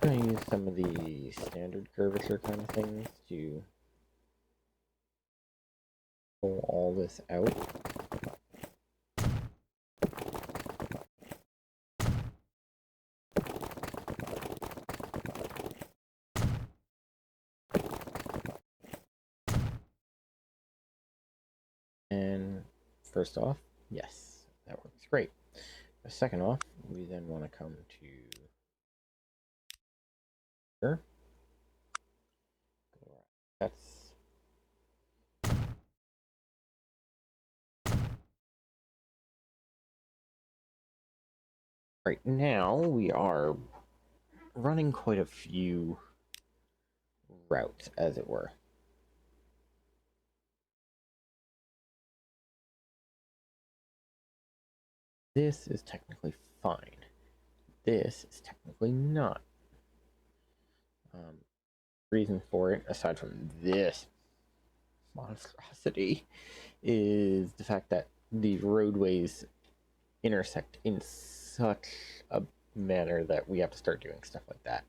I'm gonna use some of the standard curvature kind of things to pull all this out. And first off, yes, that works great. Second off, we then want to come to here. That's right now we are running quite a few routes, as it were. This is technically fine. This is technically not. Reason for it, aside from this monstrosity, is the fact that the roadways intersect in such a manner that we have to start doing stuff like that.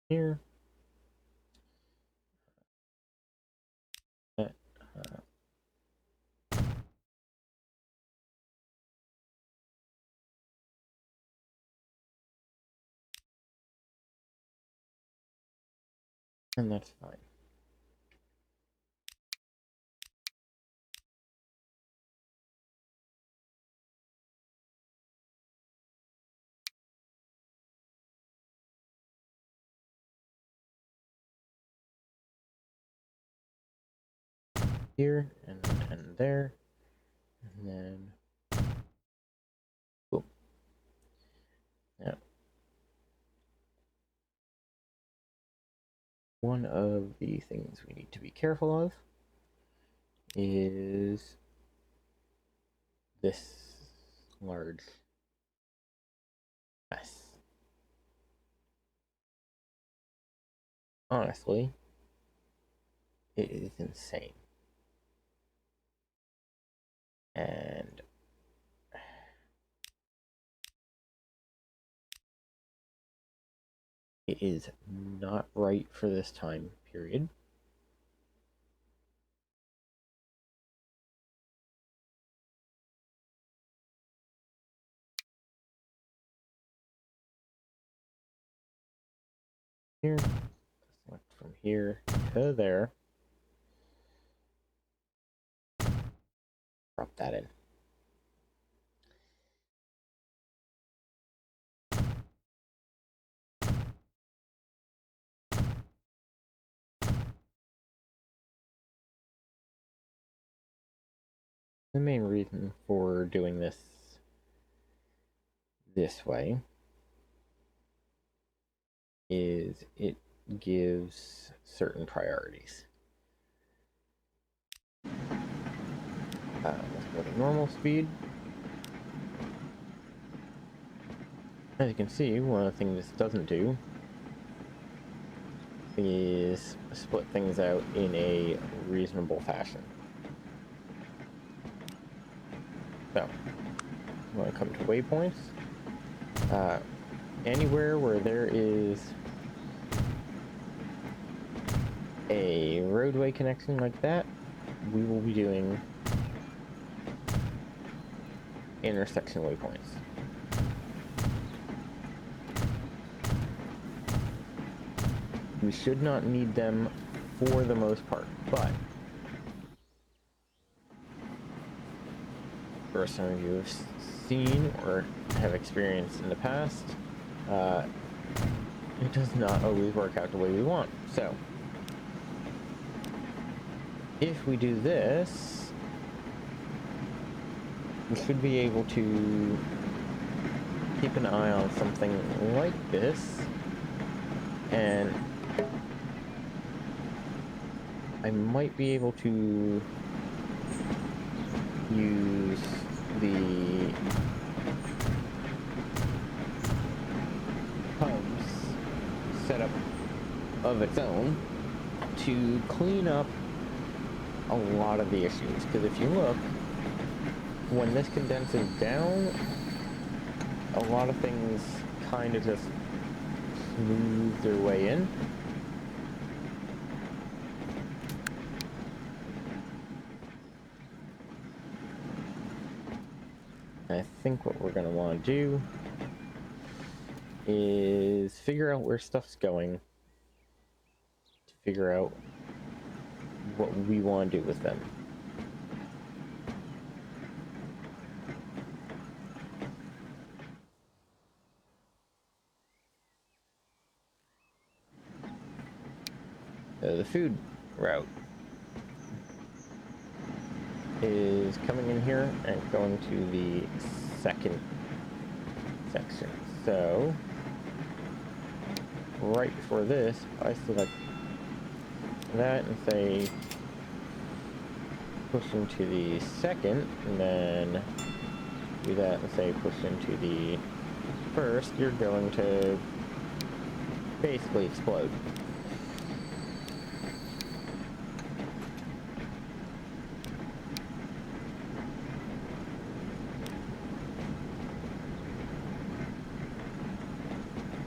Here. And that's fine. Here and there, and then boom. Now, one of the things we need to be careful of is this large mess. Honestly, it is insane. And it is not right for this time period. Here, select from here to there. Drop that in. The main reason for doing this way is it gives certain priorities. Let's go to normal speed. As you can see, one of the things this doesn't do is split things out in a reasonable fashion. So, when I come to waypoints, anywhere where there is a roadway connection like that, we will be doing intersection waypoints. We should not need them for the most part, but for some of you have seen or have experienced in the past, it does not always work out the way we want. So, if we do this, we should be able to keep an eye on something like this, and I might be able to use the hub's setup of its own to clean up a lot of the issues. Because if you look, when this condenses down, a lot of things kind of just smooth their way in. I think what we're going to want to do is figure out where stuff's going, to figure out what we want to do with them. The food route is coming in here and going to the second section. So, right before this, I select that and say push into the second, and then do that and say push into the first, you're going to basically explode.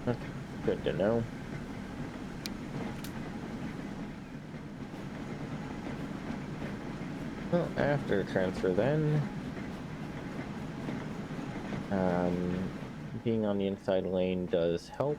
That's good to know. Well, after transfer then, being on the inside lane does help.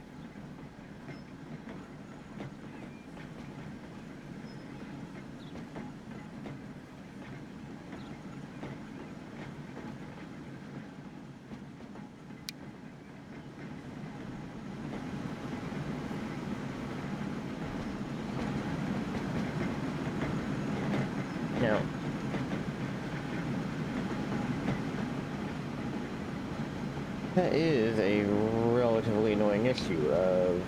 Now, that is a relatively annoying issue of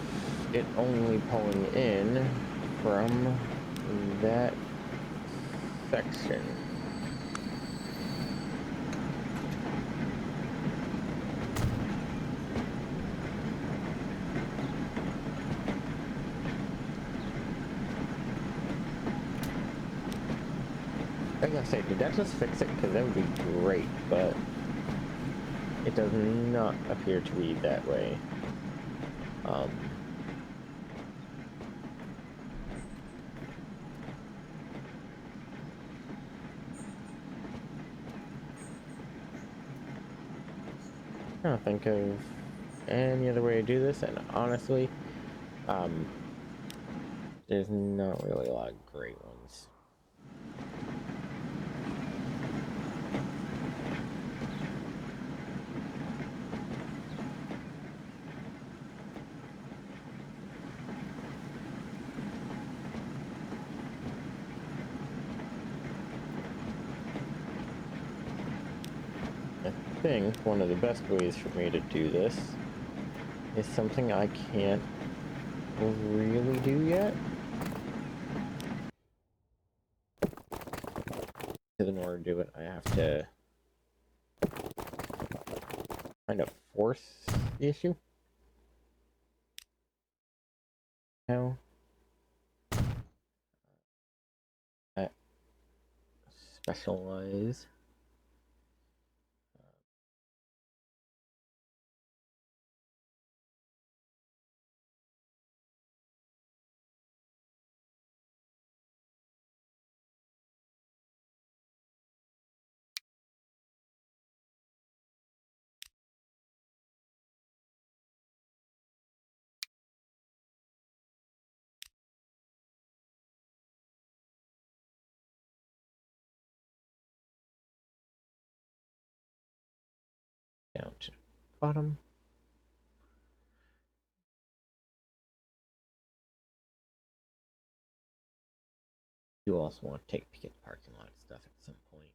it only pulling in from that section. I gotta say, did that just fix it? Because that would be great, but it does not appear to be that way. I don't think of any other way to do this, and honestly, there's not really a lot of great ones. think one of the best ways for me to do this is something I can't really do yet. Because in order to do it, I have to kind of force the issue. Now, I specialize. Down to the bottom. You also want to take a peek at the parking lot stuff at some point.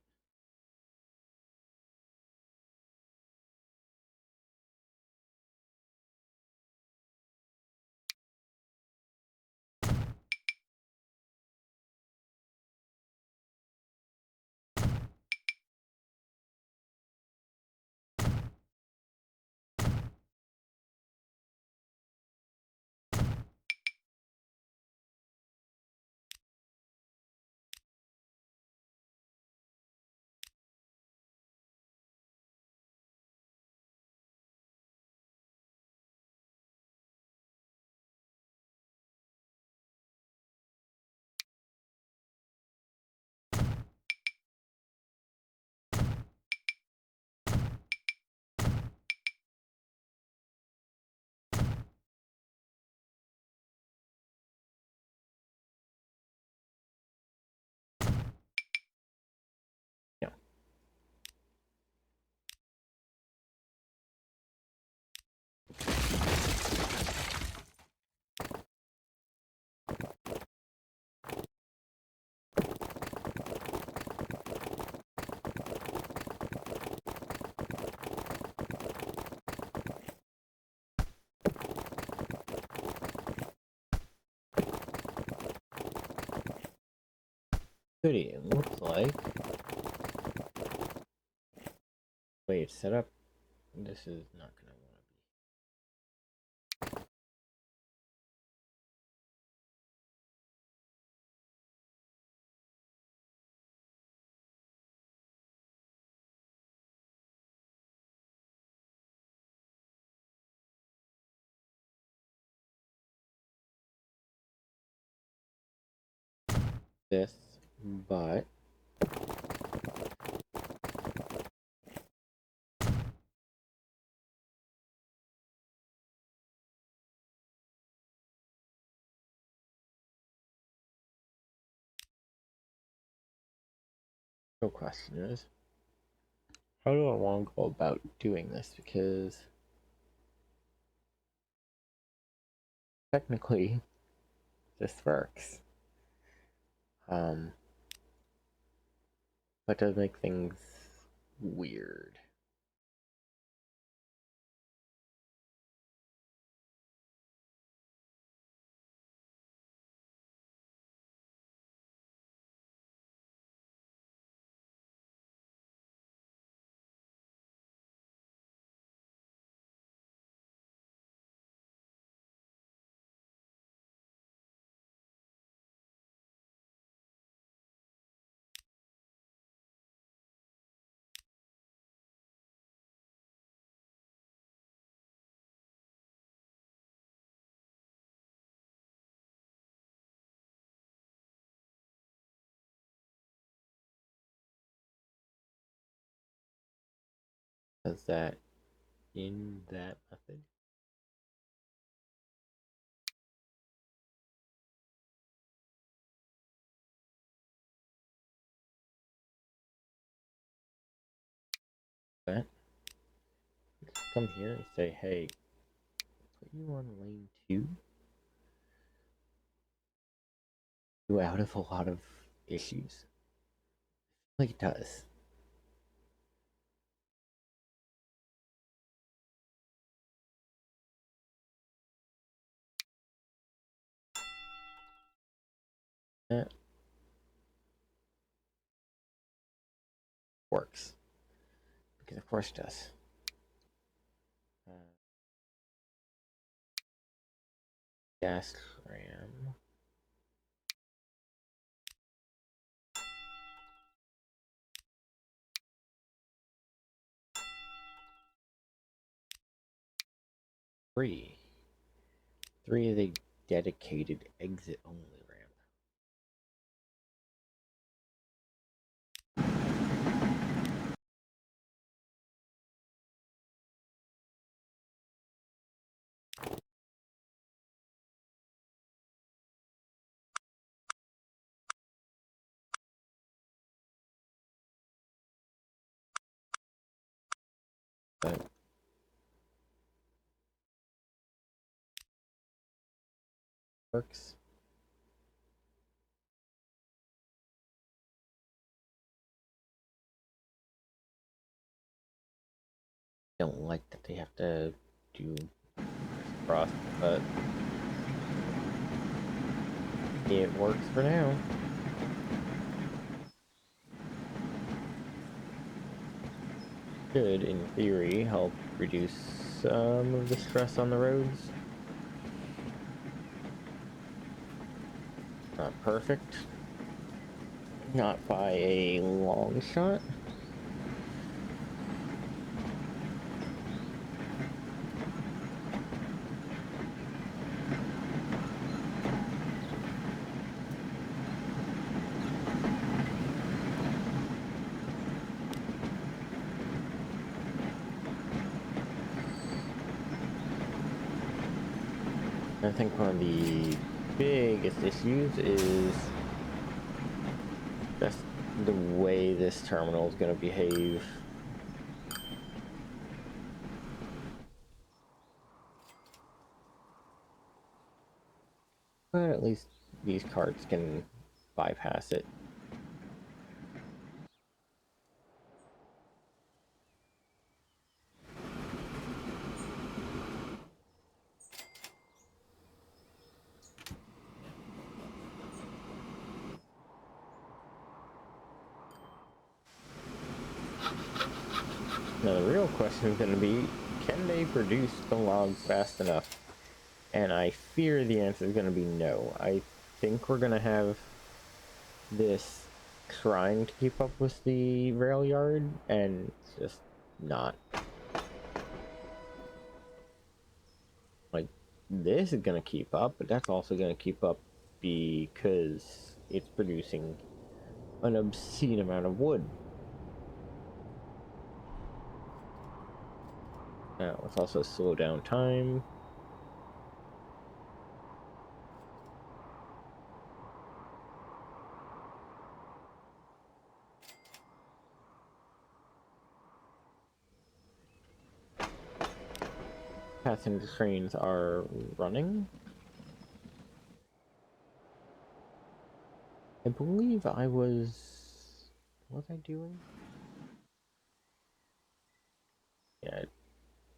Yeah. Goody, it looks like way it's set up. This is not gonna want to be this, but the question is, how do I want to go about doing this? Because technically, this works. But does make things weird. Does that in that method? That come here and say, hey, put you on lane 2. You out of a lot of issues. Like it does. That works. Because of course it does. Gas ram. Three. Three is a dedicated exit only ramp. But works. Don't like that they have to do cross, but it works for now. Should, in theory, help reduce some of the stress on the roads. Not perfect. Not by a long shot. I think one of the biggest issues is just the way this terminal is going to behave. But at least these carts can bypass it. Now the real question is going to be, can they produce the logs fast enough? And I fear the answer is going to be no. I think we're going to have this trying to keep up with the rail yard, and it's just not. Like, this is going to keep up, but that's also going to keep up because it's producing an obscene amount of wood. Now, let's also slow down time. Passenger trains are running. I believe I was... What was I doing? Yeah,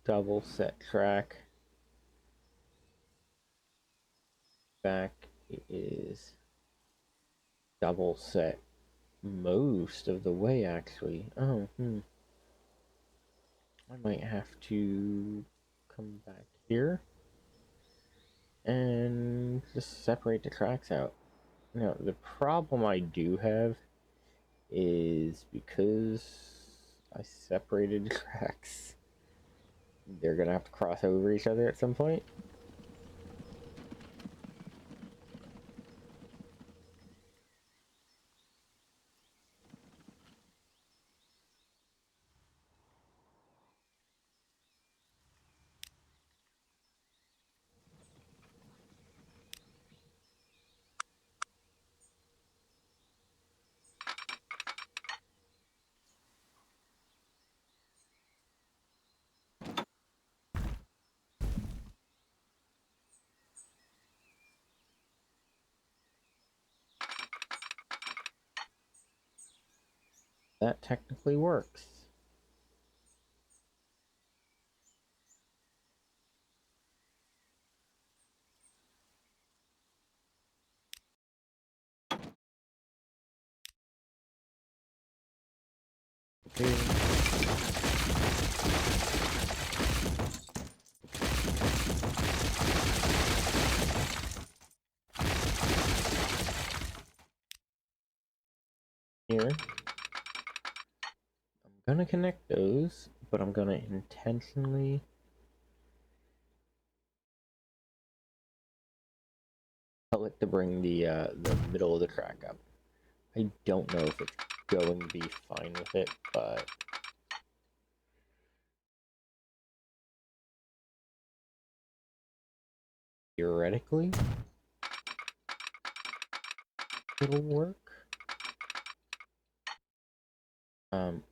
double set track. Back is double set most of the way, actually. Oh, I might have to come back here and just separate the tracks out. Now, the problem I do have is because I separated the tracks, they're gonna have to cross over each other at some point. That technically works. Here. I'm gonna connect those, but I'm gonna intentionally tell it to bring the middle of the track up. I don't know if it's going to be fine with it, but theoretically, it'll work. Um,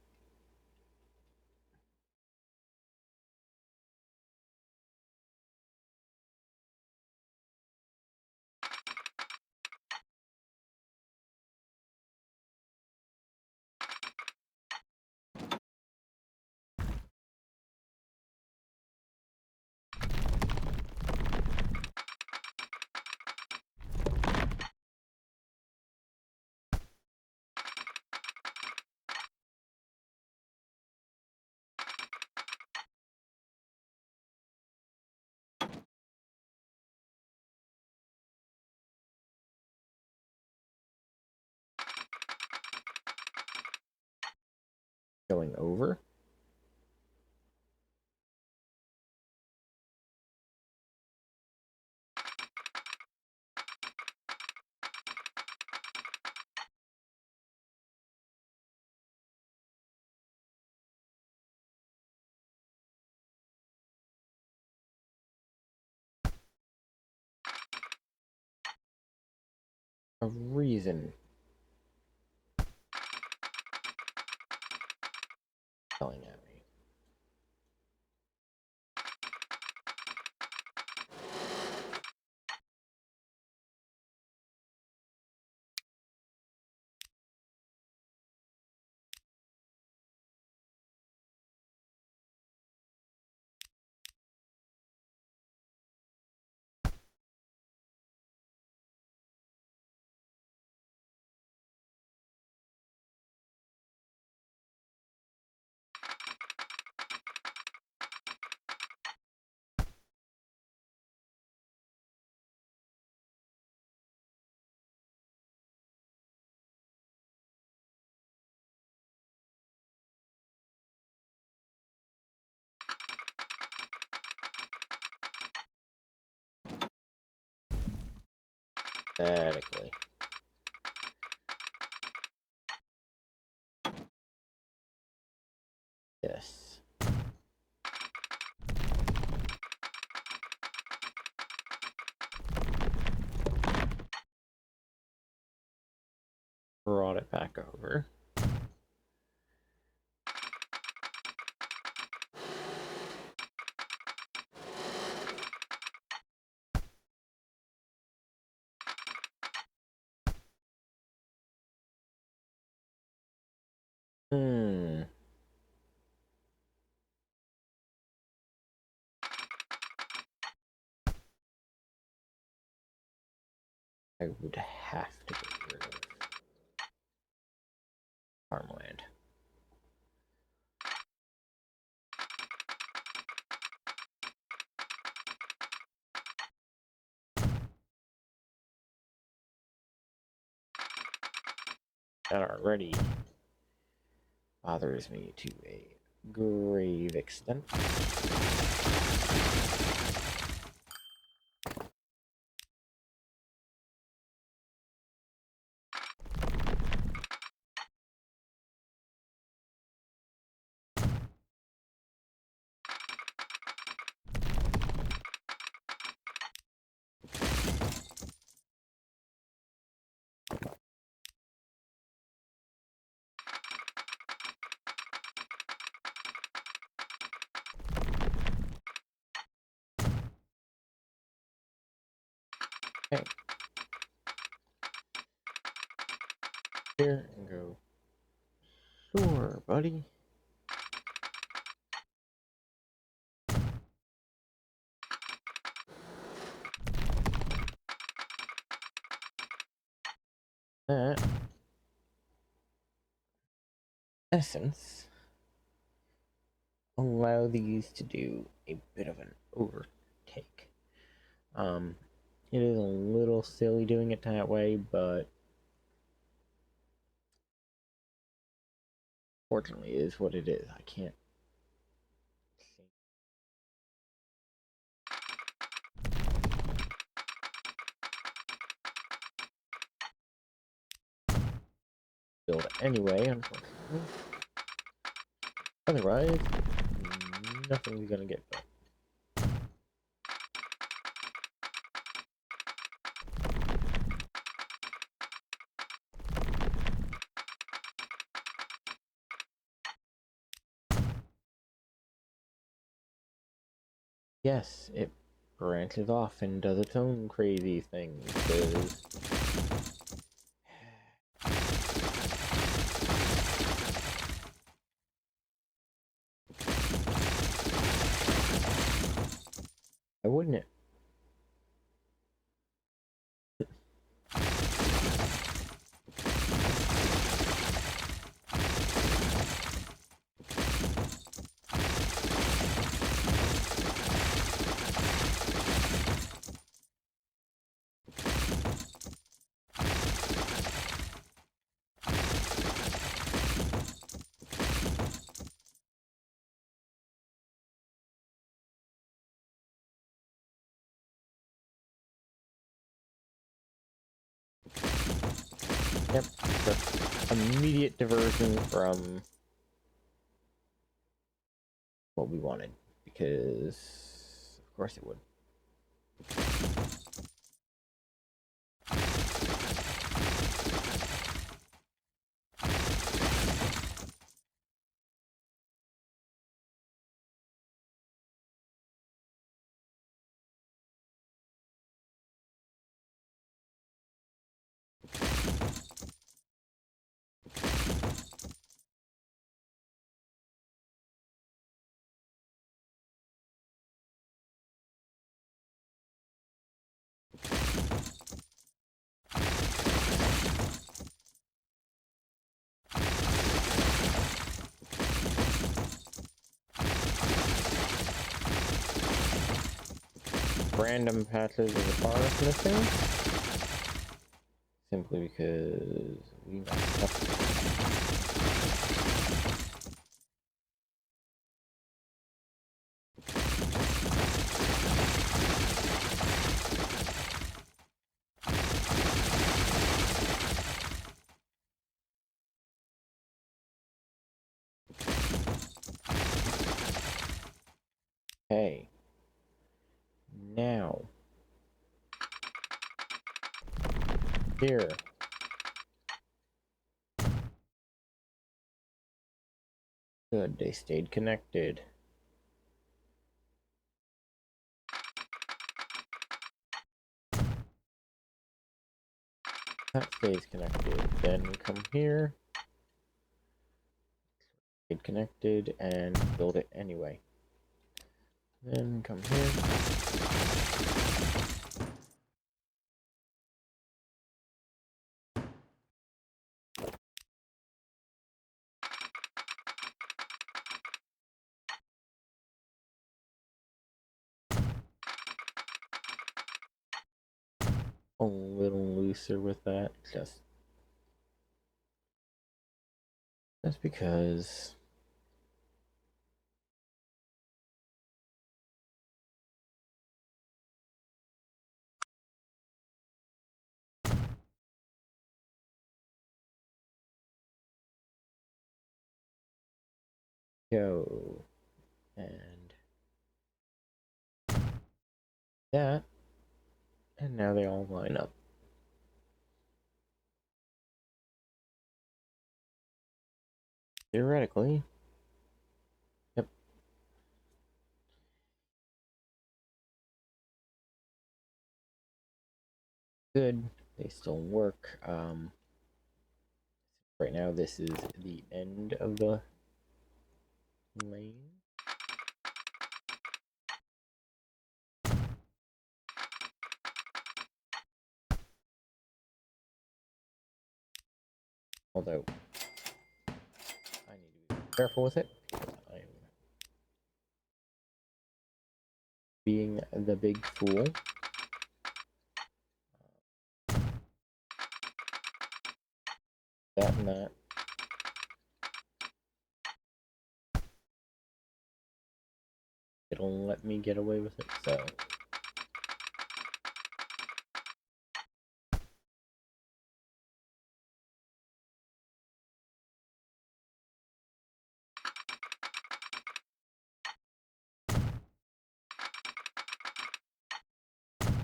going over. A reason telling at me. Pathetically. Yes. Brought it back over. Hmm. I would have to get rid of farmland. That already bothers me to a grave extent. Okay. Here and go. Sure, buddy. That essence allow these to do a bit of an overtake. It is a little silly doing it that way, but fortunately it is what it is. I can't build it anyway, unfortunately. Otherwise, nothing's gonna get built. Yes, it branches off and does its own crazy things, because why wouldn't it? Yep, just immediate diversion from what we wanted, because of course it would. Random patches of the forest missing, simply because we messed up. Okay. Now. Here. Good, they stayed connected. That stays connected. Then come here. Stayed connected and build it anyway. Then come here. A little looser with that, just because. Go. And that. And now they all line up. Theoretically. Yep. Good. They still work. Right now this is the end of the lane. Although I need to be careful with it because I'm being the big fool. That and that. It'll let me get away with it, so.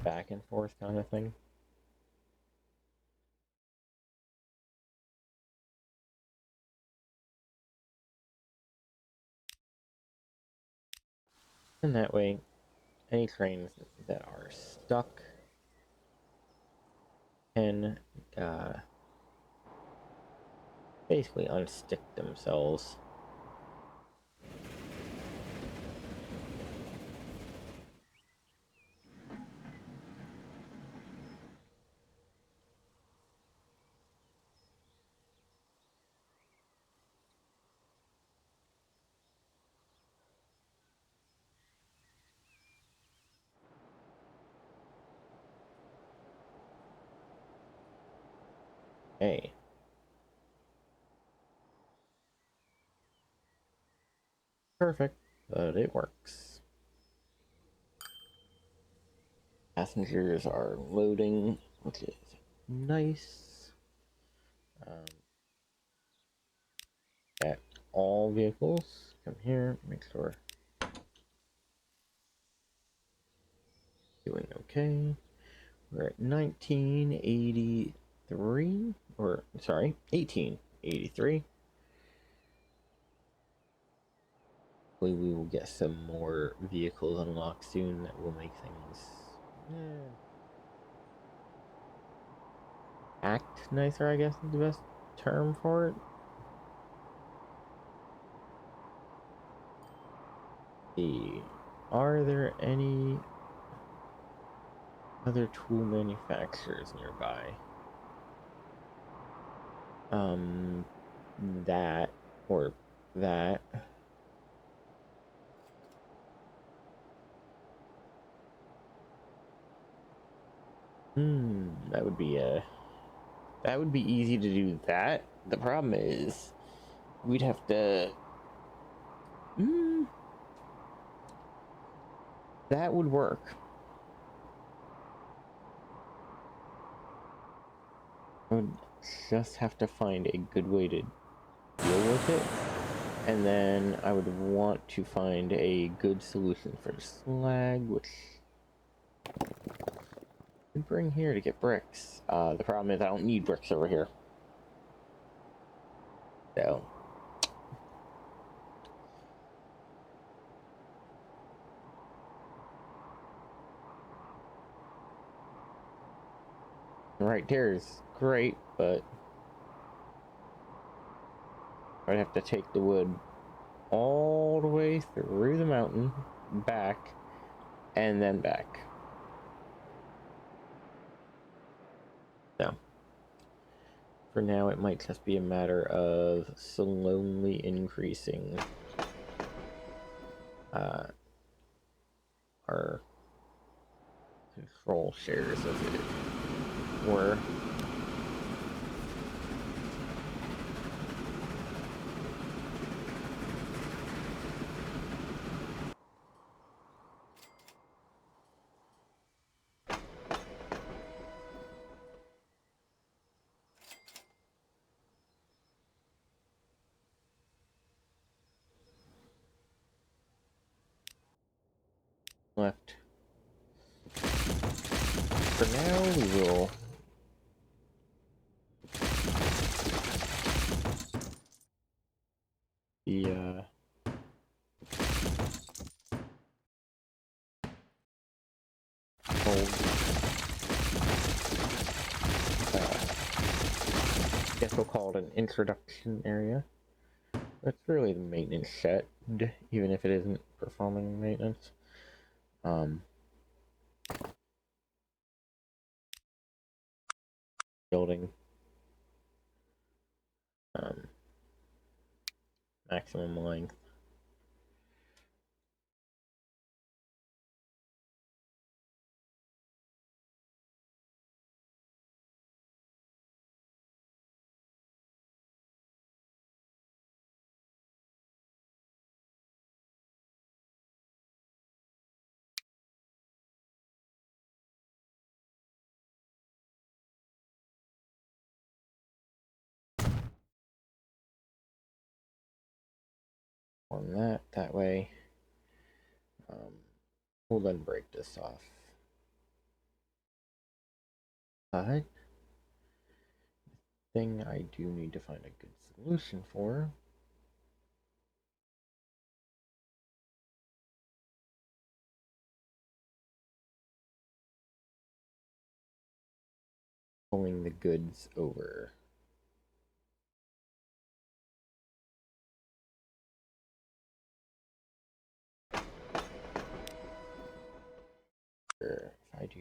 Back and forth kind of thing. And that way, any trains that are stuck can basically unstick themselves. Hey. Perfect, but it works. Passengers are loading, which is nice. At all vehicles, come here, make sure doing okay. We're at 1983, or sorry, 1883. Hopefully we will get some more vehicles unlocked soon that will make things act nicer, I guess is the best term for it. Are there any other tool manufacturers nearby? That or that. That would be easy to do that. The problem is we'd have to that would work. I would just have to find a good way to deal with it. And then I would want to find a good solution for slag, which I bring here to get bricks. The problem is I don't need bricks over here. So. Right there is great, but I'd have to take the wood all the way through the mountain, back, and then back. So, for now, it might just be a matter of slowly increasing our control shares of it. Or left. For now, we will be hold. I guess we'll call it an introduction area. That's really the maintenance shed, even if it isn't performing maintenance. Building maximum length. on that way. We'll then break this off. But thing I do need to find a good solution for pulling the goods over. If I do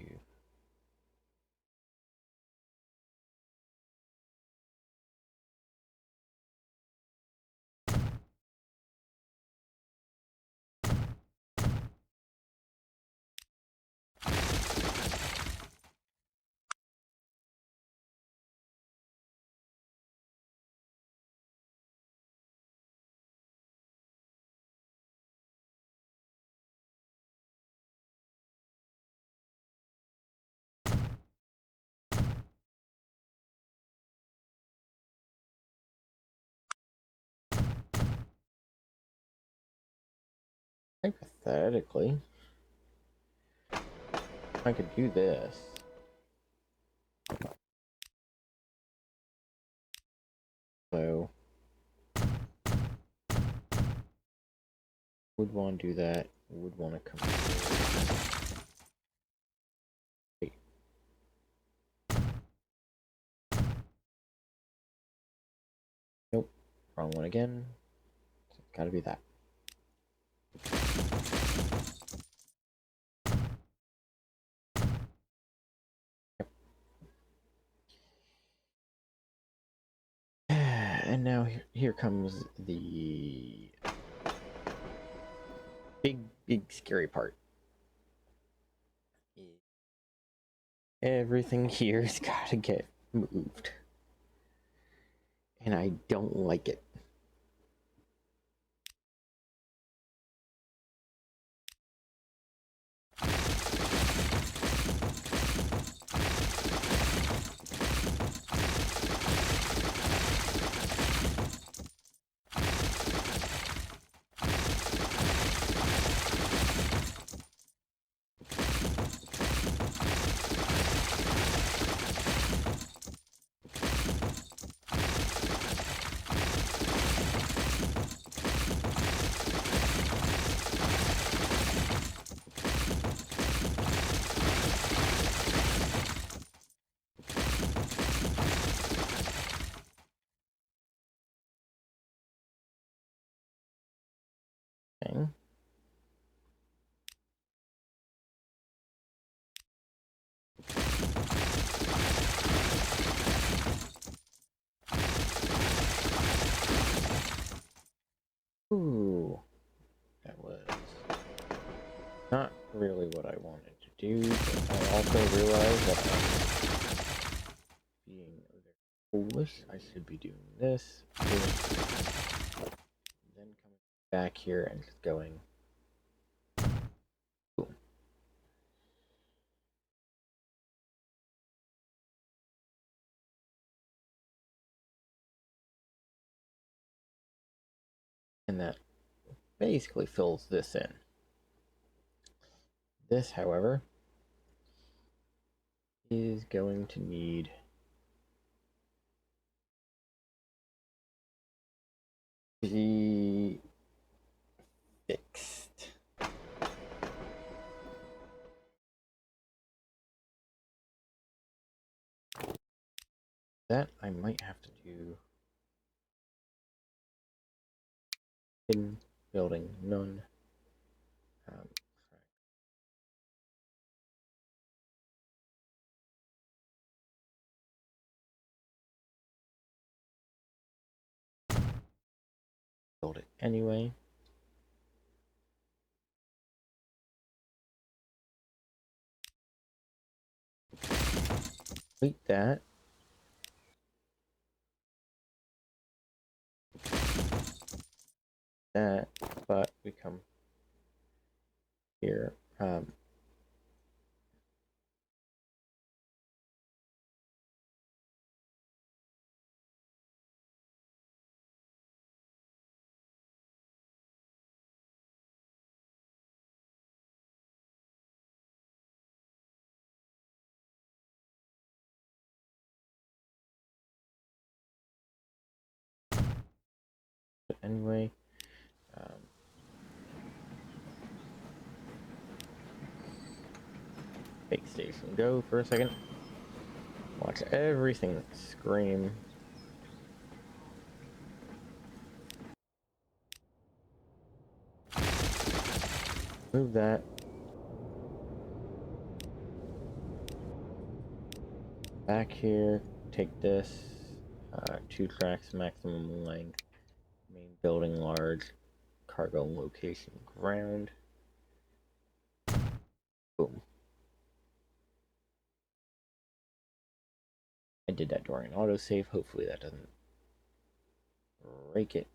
hypothetically, I could do this. So would want to do that, would want to come here. Nope, wrong one again. So it's gotta be that. Yep. And now here comes the big scary part. Everything here's gotta get moved. And I don't like it. Okay. Ooh, that was not really what I wanted to do, but I also realized that I'm being very foolish. I should be doing this, then coming back here and just going. Boom. And that basically fills this in. This, however, is going to need be fixed. That I might have to do. Hidden building, none. Build it anyway. Complete that. That, but we come here. anyway. Bake station, go for a second. Watch everything scream. Move that. Back here, take this. 2 tracks, maximum length. Main building large. Cargo location ground. Boom. I did that during autosave. Hopefully that doesn't break it.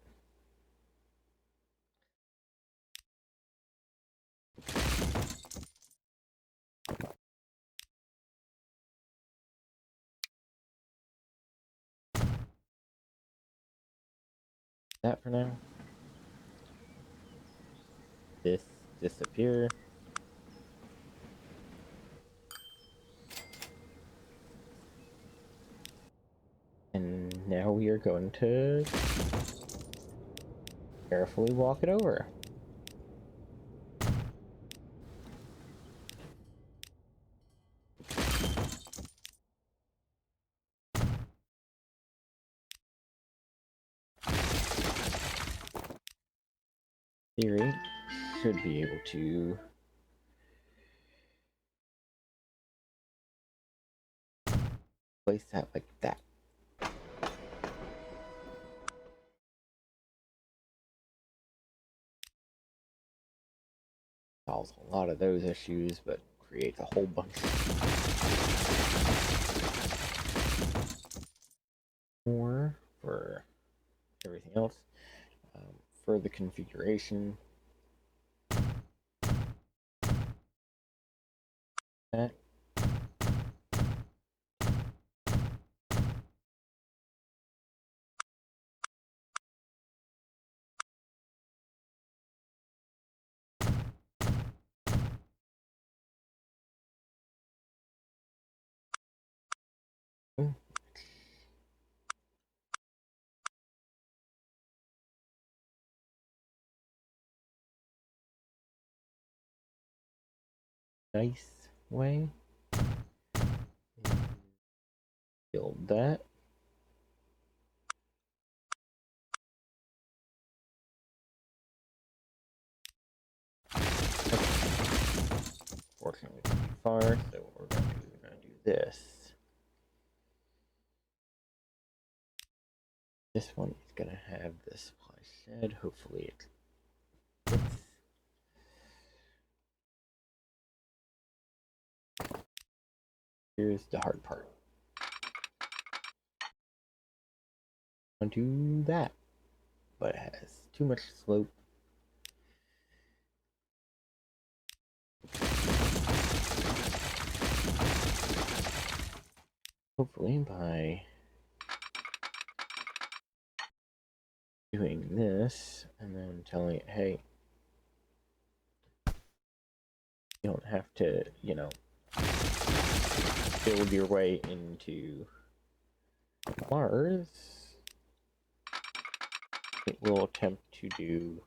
That for now. This disappear. And now we are going to carefully walk it over. Theory should be able to place that like that. Solves a lot of those issues, but creates a whole bunch more for everything else. For the configuration, that. Nice way. Build that. Fortunately, it's too far, so what we're gonna do is we're gonna do this. This one is gonna have the supply shed. Hopefully it fits. Here's the hard part. I'll do that, but it has too much slope. Hopefully by doing this and then telling it, hey, you don't have to, build your way into Mars. It will attempt to do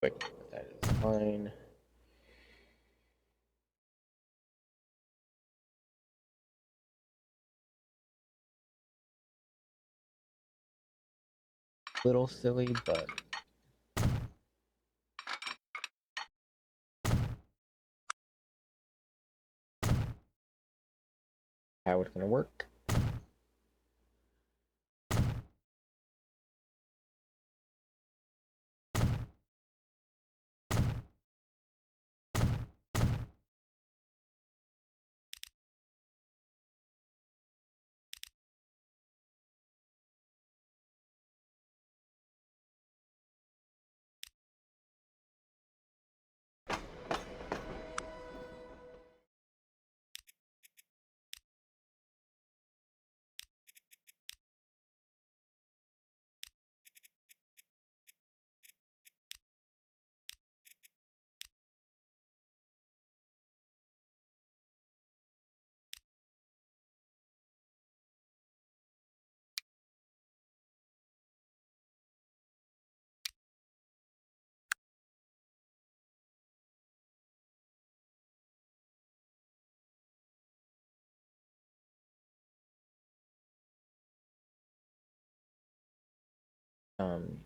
quick, but that is fine. Little silly, but how it's gonna work.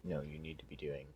no, you need to be doing.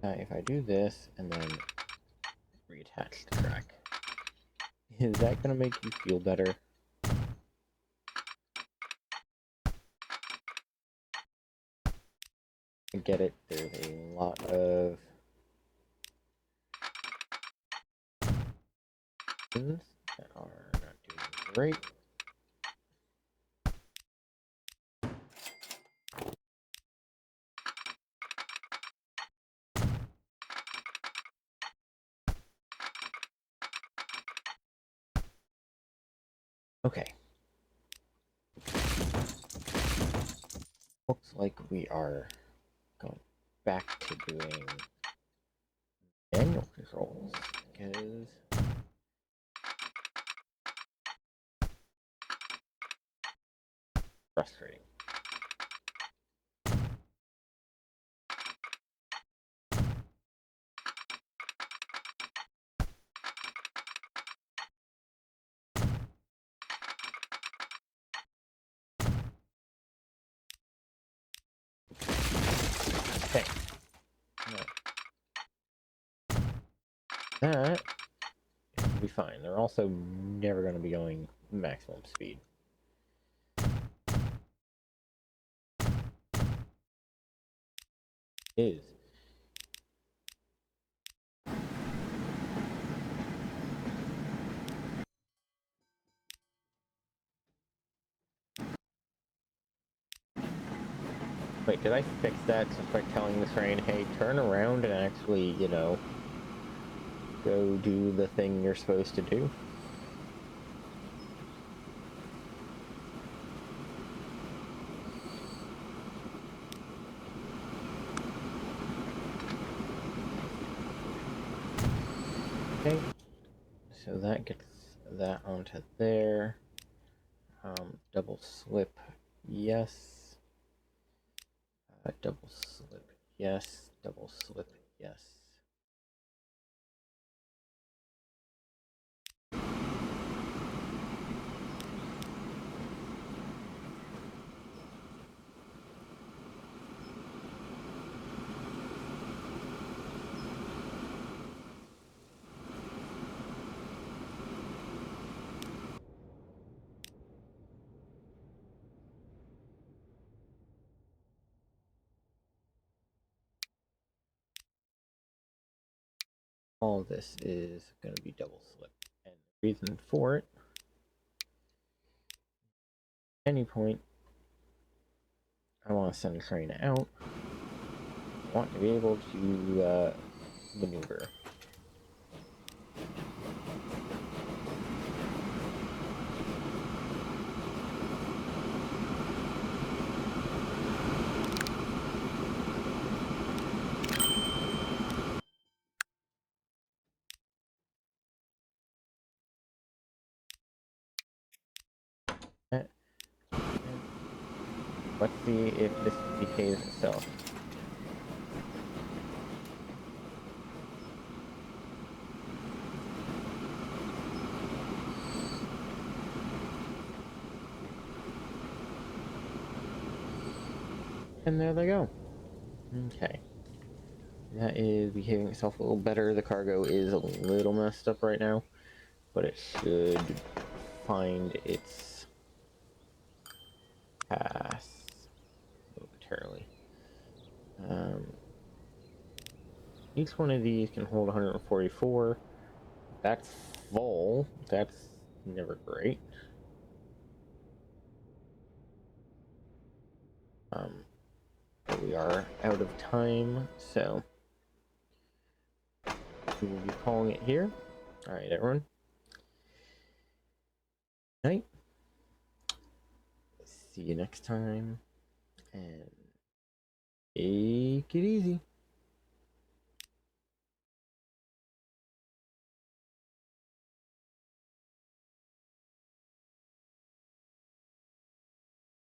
If I do this and then reattach the track, is that gonna make you feel better? I get it, there's a lot of things that are not doing great. Okay. Looks like we are going back to doing manual controls, because frustrating. Okay. That will be fine. They're also never going to be going maximum speed. Is. Wait, did I fix that just by telling the train, hey, turn around and actually, you know, go do the thing you're supposed to do? Okay, so that gets that onto there. Double slip, yes. Double slip, yes. Double slip, yes. All this is going to be double slip. And the reason for it, at any point, I want to send a train out. I want to be able to maneuver. Let's see if this behaves itself. And there they go. Okay. That is behaving itself a little better. The cargo is a little messed up right now, but it should find its path momentarily. Each one of these can hold 144. That's full. That's never great. But we are out of time, so we will be calling it here. All right, everyone. Night. See you next time, and take it easy.